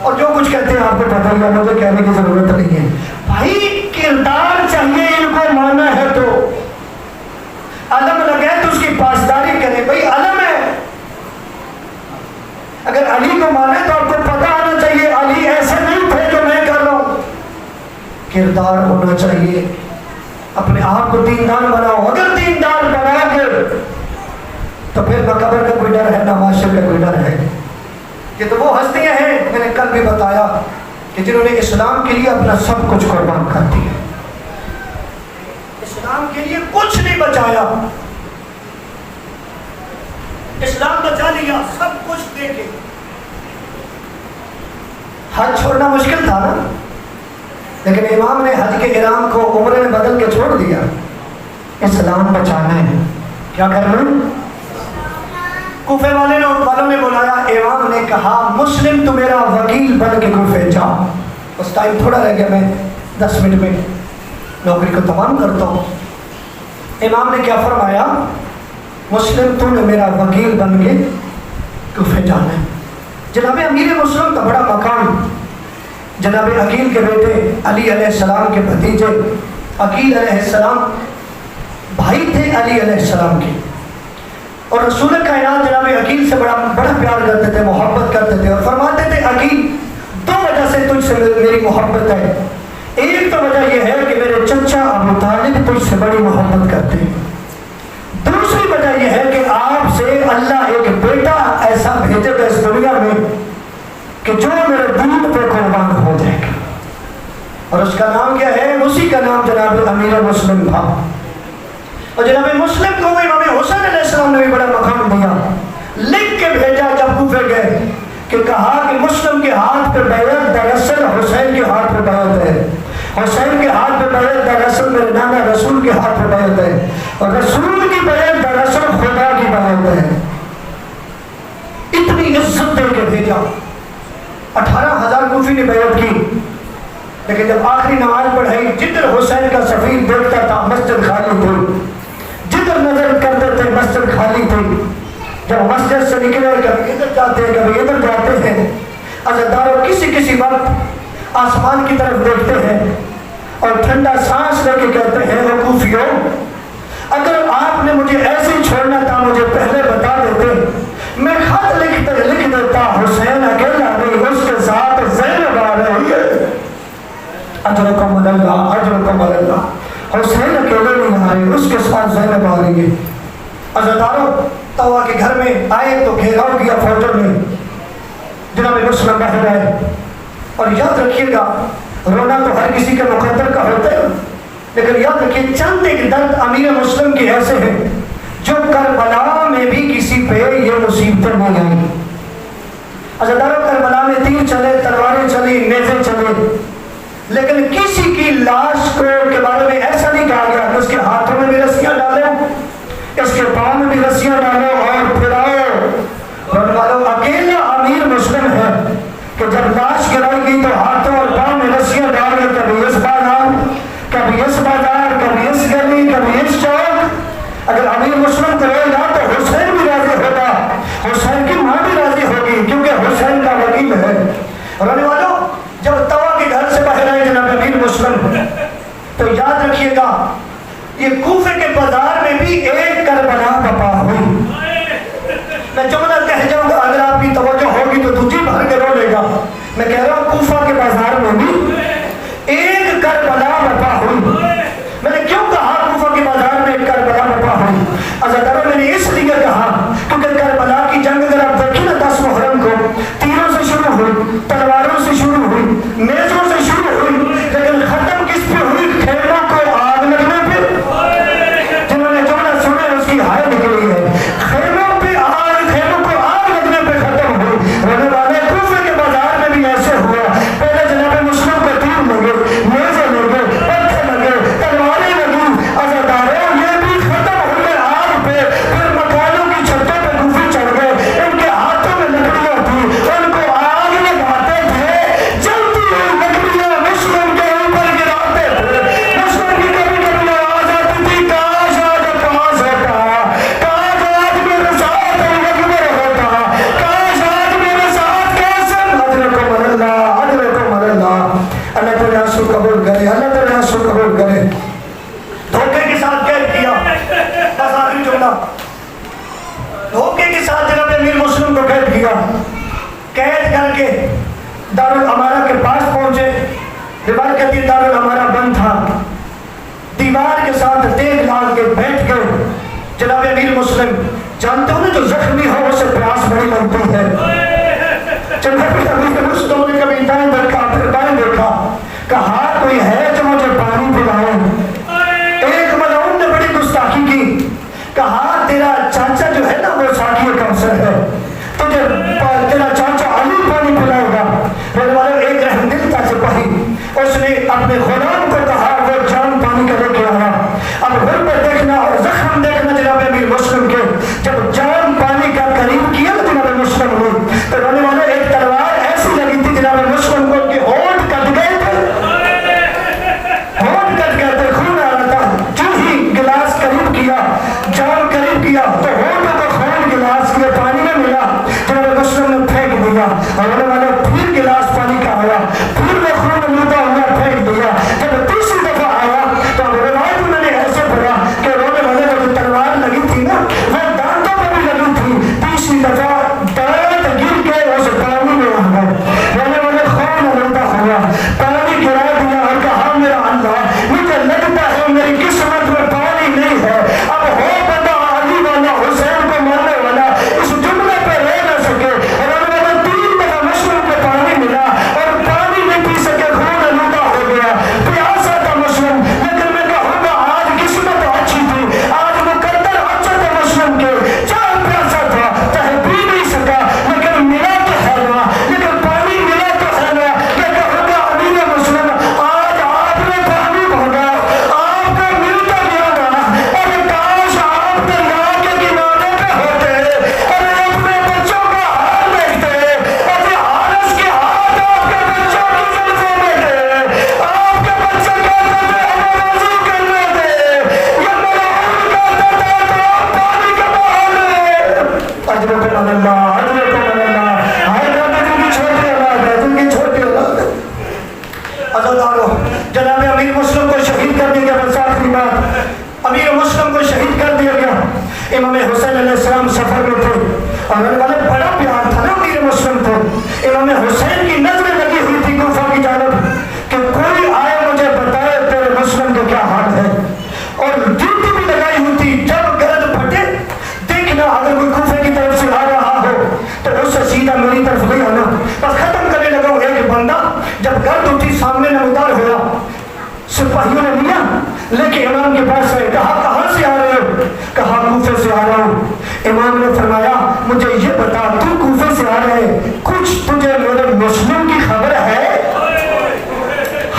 اور جو کچھ کہتے ہیں آپ کو پتہ ہی ہے, مجھے کہنے کی ضرورت نہیں ہے. بھائی کردار چاہیے ان کو مانا ہے تو علم لگے تو اس کی پاسداری کرے. بھائی علم ہے, اگر علی کو مانے تو آپ کو پتہ آنا چاہیے علی ایسے نہیں تھے جو میں کر رہا ہوں. کردار ہونا چاہیے. اپنے آپ کو دیندار بناؤ. اگر دیندار بنا کر تو پھر نہ قبر کا کوئی ڈر ہے, نہ معاشر کا کوئی ڈر ہے. یہ تو وہ ہستیاں ہیں, میں نے کل بھی بتایا, کہ جنہوں نے اسلام کے لیے اپنا سب کچھ قربان کر دیا. اسلام کے لیے کچھ نہیں بچایا, اسلام بچا لیا, سب کچھ دے کے. حج چھوڑنا مشکل تھا نا, لیکن امام نے حج کے احرام کو عمرے میں بدل کے چھوڑ دیا. اسلام بچانا ہے, کیا کرنا؟ کوفے والوں نے بلایا, امام نے کہا مسلم تو میرا وکیل بن کے کوفے جا. اس ٹائم تھوڑا رہ گیا, میں 10 منٹ میں نوکری کو تمام کرتا ہوں. امام نے کیا فرمایا؟ مسلم تو نے میرا وکیل بن کے کوفے جانا ہے. جناب امیر مسلم کا بڑا مقام, جناب عقیل کے بیٹے علی علیہ السلام کے بھتیجے, عقیل علیہ السلام بھائی تھے علی علیہ السلام کے, اور رسول کائنات جناب عقیل سے بڑا پیار کرتے تھے, محبت کرتے تھے, اور فرماتے تھے عقیل 2 وجہ سے تجھ سے میری محبت ہے. ایک تو وجہ یہ ہے کہ میرے چچا ابو طالب تجھ سے بڑی محبت کرتے ہیں. دوسری وجہ یہ ہے کہ آپ سے اللہ ایک بیٹا ایسا بھیجے گا اس دنیا میں کہ جو میرے دین پہ قربان ہو جائے گا. اور اس کا نام کیا ہے؟ اسی کا نام جناب امیر مسلم تھا. اور جناب مسلم کو امام حسین علیہ السلام نے بھی بڑا مقام دیا, لکھ کے بھیجا جب کوفے گئے, کہ کہا کہ مسلم کے ہاتھ پہ بیعت دراصل حسین کے ہاتھ پہ بیعت ہے, حسین کے ہاتھ پہ بیعت دراصل میرے نانا رسول کے ہاتھ پہ بیعت ہے, اور رسول کی بیعت دراصل خدا کی بیعت ہے. اتنی عزت دے کے بھیجا. 18,000 کوفی نے بیعت کی, لیکن جب آخری نماز پڑھائی, جدھر حسین کا سفیر دیکھتا تھا مسجد خالی تھی, جدھر نظر کرتے تھے مسجد خالی تھی. جب مسجد سے نکلے کبھی ادھر جاتے ہیں کبھی ادھر جاتے ہیں, عزاداروں کسی وقت آسمان کی طرف دیکھتے ہیں اور ٹھنڈا سانس لے کے کہتے ہیں اے کوفیوں, اگر آپ نے مجھے ایسے ہی چھوڑنا تھا مجھے پہلے بتا دیتے, میں خط لکھ دیتا, حسین اکیلا نہیں, اس کے ساتھ زینب آ رہی ہے. اجرکم اللہ, اجرکم اللہ. حسین اکیلے نہیں آ رہے, اس کے ساتھ زینب آ رہی ہے. عزاداروں طوا کے گھر میں آئے تو گھیراؤ کیا فوجوں نے, جناب مسلم باہر آئے. اور یاد رکھیے گا, رونا تو ہر کسی کے مقدر کا ہوتا ہے, لیکن یاد رکھیے چند ایک درد امیر مسلم کے ایسے ہیں جو کربلا میں بھی کسی پہ یہ مصیبتیں نہیں آئیں. عزاداروں کربلا میں تیر چلے, تلواریں چلی, نیزے چلے, لیکن کسی کی لاش کو کے بارے میں ایسا نہیں کہا گیا کہ اس کے ہاتھوں میں بھی رسیاں ڈالو, اس کے پاؤں میں بھی رسیاں ڈالو اور پھراؤ. اکیلا امیر مسلم ہے کہ جب لاش گرائی گئی تو ہاتھوں اور پاؤں میں رسیاں کبھی اس بازار، کبھی اس گلی، کبھی اس چوک۔ اگر امیر مسلم کرے گا تو حسین بھی راضی ہوگا، حسین کی ماں بھی راضی ہوگی، کیونکہ حسین کا وکیل ہے۔ رہنے والوں، جب توا کے گھر سے باہر آئے جناب امیر مسلم، تو یاد رکھیے گا یہ کوفے کے بازار میں بھی ایک کربلا بپا ہوئی۔ میں جملہ کہہ جاؤں گا، اگر آپ کی توجہ ہوگی تو دوجی بھر کے رو لے گا۔ میں کہہ رہا ہوں کوفہ کے بازار میں بھی ایک کربلا بپا ہوئی۔ میں نے کیوں کہا کوفہ کے بازار میں ایک کربلا بپا ہوئی؟ عزیزانو، میں نے اس لیے کہا کیونکہ کربلا کی جنگ اگر آپ دیکھیں نا 10 محرم کو، تیروں سے شروع ہوئی، تلواروں سے شروع ہوئی، نیزوں سے شروع ہوئی، لیکن ختم کس پہ ہوئی؟ خیموں کو آگ لگنے پہ۔ جنہوں نے جملہ سنے اس کی ہائے نکلی ہے، خیموں پہ آگ، خیموں کو آگ لگنے پہ ختم ہوئی۔ رہنے والے کوفے کے بازار میں بھی ایسے ہوا، پہلے جناب مسلم کو تیر لگے، نیزے لگے، پتھر لگے، تلواریں لگی، عزاداروں یہ بھی ختم ہوئے آگ پہ۔ پھر مکانوں کی چھتوں پہ کوفی چڑھ گئے، ان کے ہاتھوں میں لکڑیاں تھی، ان کو آگ لگاتے تھے، جلتی ہوئی لکڑیاں مسلم کے اوپر گراتے تھے۔ مسلم کی کبھی کبھی آواز آتی تھی، کاش آج پاس ہوتا، کاش آج میرے ساتھ اکبر ہوتا، کاش آج میرے ساتھ قاسم۔ ادرکم اللہ، ادرکم اللہ۔ اللہ تعالیٰ آنسو قبول کرے، اللہ تعالیٰ آنسو قبول کرے۔ دھوکے کے ساتھ قید کیا، بس آخری جملہ، دھوکے کے ساتھ جناب امیر مسلم کو قید کیا، قید کر کے دارالامارہ کے پاس پہنچے۔ روایت کہتی ہے دارالامارہ بند تھا، دیوار کے ساتھ دیگ لاگ کے بیٹھ گئے۔ جناب امیر مسلم جانتے ہو نا جو زخمی ہو اسے پیاس بڑی لگتی ہے۔ جناب امیر مسلم نے کبھی دائیں دیکھا پھر بائیں دیکھا، کہا کوئی ہے جو مجھے پانی پلائے۔ ایک ملعون نے بڑی گستاخی کی، کہا تیرا چاچا جو ہے نا وہ ساقی کوثر ہے، تجھے تیرا چاچا علی پانی پلائے گا۔ رہنے والے ایک رحمدل تھا سپاہی، اس نے اپنے غلام کو کہا وہ جام پانی کا لے کے آیا۔ اب غربت دیکھنا اور زخم دیکھنا جناب امیر مسلم کے، جب جام پانی کا قریب کیا جناب مسلم نے تو رہنے والے ایک تلوار ایسی لگی تھی جناب مسلم کو کہ ہونٹ کٹ گئے تھے، ہونٹ کٹ گئے تھے، خون آ رہا تھا۔ جو ہی گلاس قریب کیا، جام قریب کیا تو ہونٹ کو خون گلاس کے پانی میں ملا، جناب مسلم نے پھینک دیا۔ اور رہنے والے پھر گلاس پانی کا آیا، پھر وہ خون ملتا ہوا پھینک دیا۔ جب تیسری دفعہ آیا تو روایت میں نے ایسے پڑھا کہ رونے والے کو جو تلوار لگی تھی نا وہ دانتوں پہ بھی لگی تھی، تیسری دفعہ دانت گر کے اس پانی میں آ گئے۔ رونے والے خون ملتا ہوا پانی گرا دیا اور کہا میرا اللہ مجھے لگتا ہے میری قسمت میں پانی نہیں ہے، اب ہو بندہ علی والا حسین کو مارنے والا اس جملے پہ رہ نہ سکے۔ رونے والے 3 دفعہ مسلم کو پانی ملا اور پانی نہیں پی سکے، خون آلودہ ہو گیا، پیاسا تھا مسلم۔ لیکن میں کہوں گا آج قسمت اچھی تھی، آج مقدر اچھا تھا مسلم کے، چاہے پیاسا تھا چاہے پی نہیں سکا لیکن ملا تو ہے نا، لیکن پانی ملا تو ہے نا۔ میں کہوں گا امیر مسلم آج آپ نے پانی بھوگا، آپ کو ملتا گیا نا، ارے کاش آپ دریا کے کنارے پہ ہوتے، ارے اپنے بچوں کا حال دیکھتے، ارے حارث کے ہاتھ آپ کے بچوں کی زلفوں میں تھے، آپ کے بچے کہتے تھے ہمیں وضو کرنے دے، یہ ملعون کہتا تھا تو آپ پانی کا بہانے۔ اجرکم اللہ، اجرکم اللہ۔ ہائے رب جن کی چھوٹی اولاد ہے، جن کی چھوٹی اولاد ہے۔ عزادارو، جناب امیر مسلم کو شہید کر دیا گیا۔ بس آخری بات، امیر مسلم کو شہید کر دیا گیا۔ امام حسین علیہ السلام سفر میں تھے اور ان والے بڑا پیار تھا نا امیر مسلم کو۔ امام حسین کی نظریں لگی ہوئی تھی کوفہ کی جانب کہ کوئی آئے مجھے بتائے تیرے مسلم کا کیا حال ہے، اور ڈیوٹی بھی لگائی ہوئی تھی جب گرد پھٹے دیکھنا اگر کوئی کوفے کی طرف سے آ رہا ہو تو اس سے سیدھا میری طرف نہیں آنا۔ بس ختم کرنے لگا ہوں ایک بندہ جب گرد اٹھی سامنے نمودار ہوا، سپاہیوں نے لیا لے کے امام کے پاس آئے، کہا کہاں سے آ رہے ہو؟ کہا کوفے سے آ رہا ہوں۔ امام نے فرمایا مجھے یہ بتا تو کوفے سے آ رہے کچھ تجھے میرے مسلم کی خبر ہے؟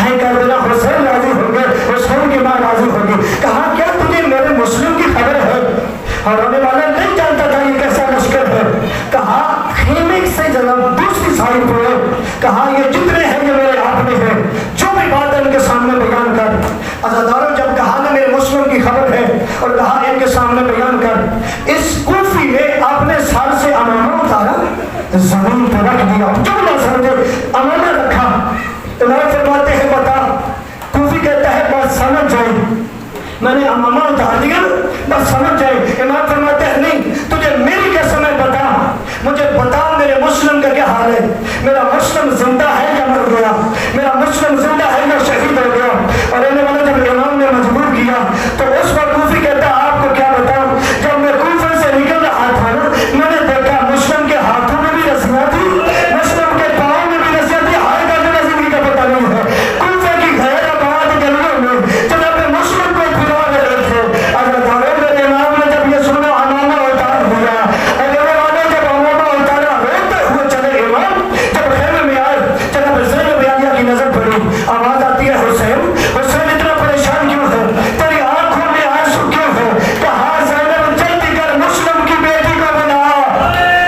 ہے کربلا حسین راضی ہو گئے، حسین کی ماں راضی ہو گئی۔ کہا کیا تجھے میرے مسلم کی خبر ہے؟ اور ہونے والا نہیں جانتا تھا یہ کیسا لشکر ہے۔ کہا خیمے سے جناب دوسری سائڈ پہ، کہا یہ جتنے ہیں یہ میرے آپ میں ہیں، جو بھی بات ہے ان کے سامنے بیان کر۔ عزاداروں جب کہا نا میرے مسلم کی خبر ہے اور کہا ان کے سامنے بیان کر، اس کوفی نے آپ نے سر سے امامہ اتارا زمین پہ رکھ دیا، جو نہ سمجھے امامہ رکھا۔ امام فرماتے ہیں بتا، کوفی کہتا ہے بس سمجھ جائے، میں نے امامہ اتار دیا بس سمجھ جائے۔ امام فرماتے ہیں نہیں، تجھے میری قسم ہے بتا، مجھے بتا میرے مسلم کا کیا حال ہے، میرا مسلم زندہ ہے یا مر گیا، میرا مسلم زندہ ہے یا شہید ہو گیا۔ اور انہوں نے جب امام نے مجبور کیا تو اس وقت کوفی کہتا ہے آپ کو کیا بتاؤں، جب میں کوفہ سے نکل رہا تھا نا، میں نے دیکھا مسلم کے ہاتھوں میں بھی رسیاں تھی، مسلم کے پاؤں میں بھی رسیاں تھی، ہائے کا زندگی کا پتہ نہیں ہے۔ کوفہ کی غیر آباد گلیوں میں جناب مسلم کو پھرا رہے تھے۔ عزاداروں میرے امام نے جب یہ سنا امامہ اتار دیا، اور امام نے جب امامہ اتارا روتے ہوئے چلے امام، جب خیمے میں آئے جناب زینب عالیہ کی نظر پڑی، آواز آتی ہے حسین، حسین اتنا پریشان کیوں ہے، تیری آنکھوں میں آنسو کیوں ہے؟ کہا زینب جلدی کر مسلم کی بیٹی کو بنا،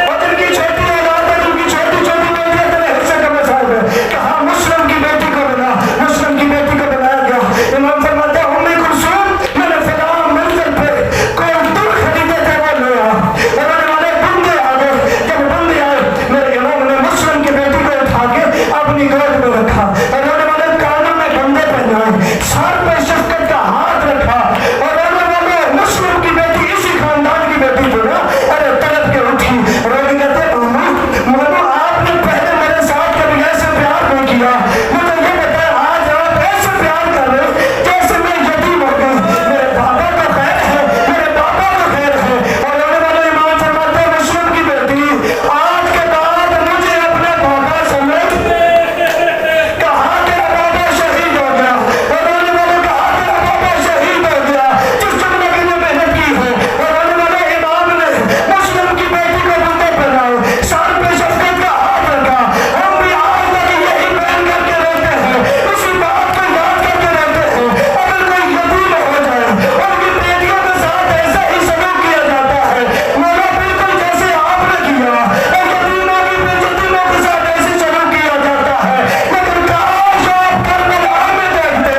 اور جن کی چھوٹی اولاد ہے، جن کی چھوٹی چھوٹی بیٹیاں تیرے حصے کا مسائل ہے، کہا مسلم کی بیٹی کو بنا، مسلم کی بیٹی کو بنایا گیا۔ امام فرماتے ہیں ام کلثوم میں نے فلاں منزل پہ کوئی دل خریدے تھے وہ لیا، اور والے بندے آ گئے، جب بندے آئے میرے امام نے مسلم کی بیٹی کو اٹھا کے اپنی گود میں رکھا، اور والے کانوں میں بندے پہنائے، سر پہ شفقت کا ہاتھ رکھا، اور والے مسلم کی بیٹی اسی خاندان کی بیٹی جو نا ارے تڑپ کے اٹھی، رونے کہتے مانو آپ نے پہلے میرے ساتھ کبھی ایسے پیار نہیں کیا، مجھے یہ بتائیں آج آپ ایسے پیار کر رہے جیسے میں یتیم ہو گئی، میرے بابا کا خیر ہے، میرے بابا کا خیر ہے۔ اور والے امام فرماتے ہیں مسلم کی بیٹی آج کے بعد مجھے اپنے بابا سمجھ، کہا تیرا بابا شہید ہو گیا، اور والے کہا تیرا بابا شہید ہو گیا جس جملے کے لیے محنت کی ہے۔ اور والے امام نے مسلم کی بیٹی کو بندے پہنائے، سر پہ شفقت کا ہاتھ رکھا۔ ہم بھی آج تک یہی پہن کر کے رہتے ہیں، اسی بات کو یاد کر کے رہتے ہیں، اگر کوئی یتیم ہو جائے ان کی بیٹیوں کے ساتھ ایسا ہی سلوک کیا جاتا ہے، مولا بالکل جیسے آپ نے کیا، اور یتیموں کے ساتھ ایسے سلوک کیا جاتا ہے۔ لیکن کاش آپ کربلا میں دیکھتے،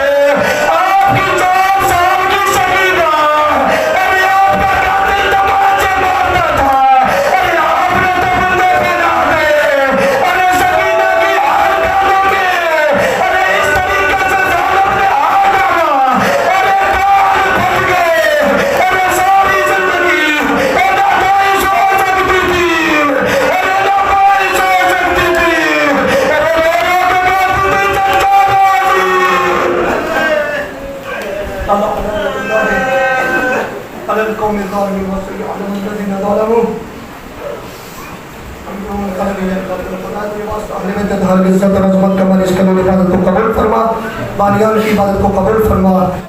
آپ کی 4 سال کی شہیدہ، ارے آپ کا قاتل تماچے مارتا تھا، ارے آپ نے تو بندے پہنا دے، ارے سکینہ کی حال کانوں کے، ارے اس طریقے سے ظالم نے آ ڈالا، ارے کان پھٹ گئے، ارے ساری زندگی نہ کوئی سو سکتی تھی، ارے نہ کوئی سو سکتی تھی، ارے لوگوں کے بعد تمہیں چلتا بازی۔ على القوم الظالمين وصل على الذين ظلموا عظمت کا من اس کا حفاظت کو قبول فرما، بانیان کی عبادت کو قبول فرما۔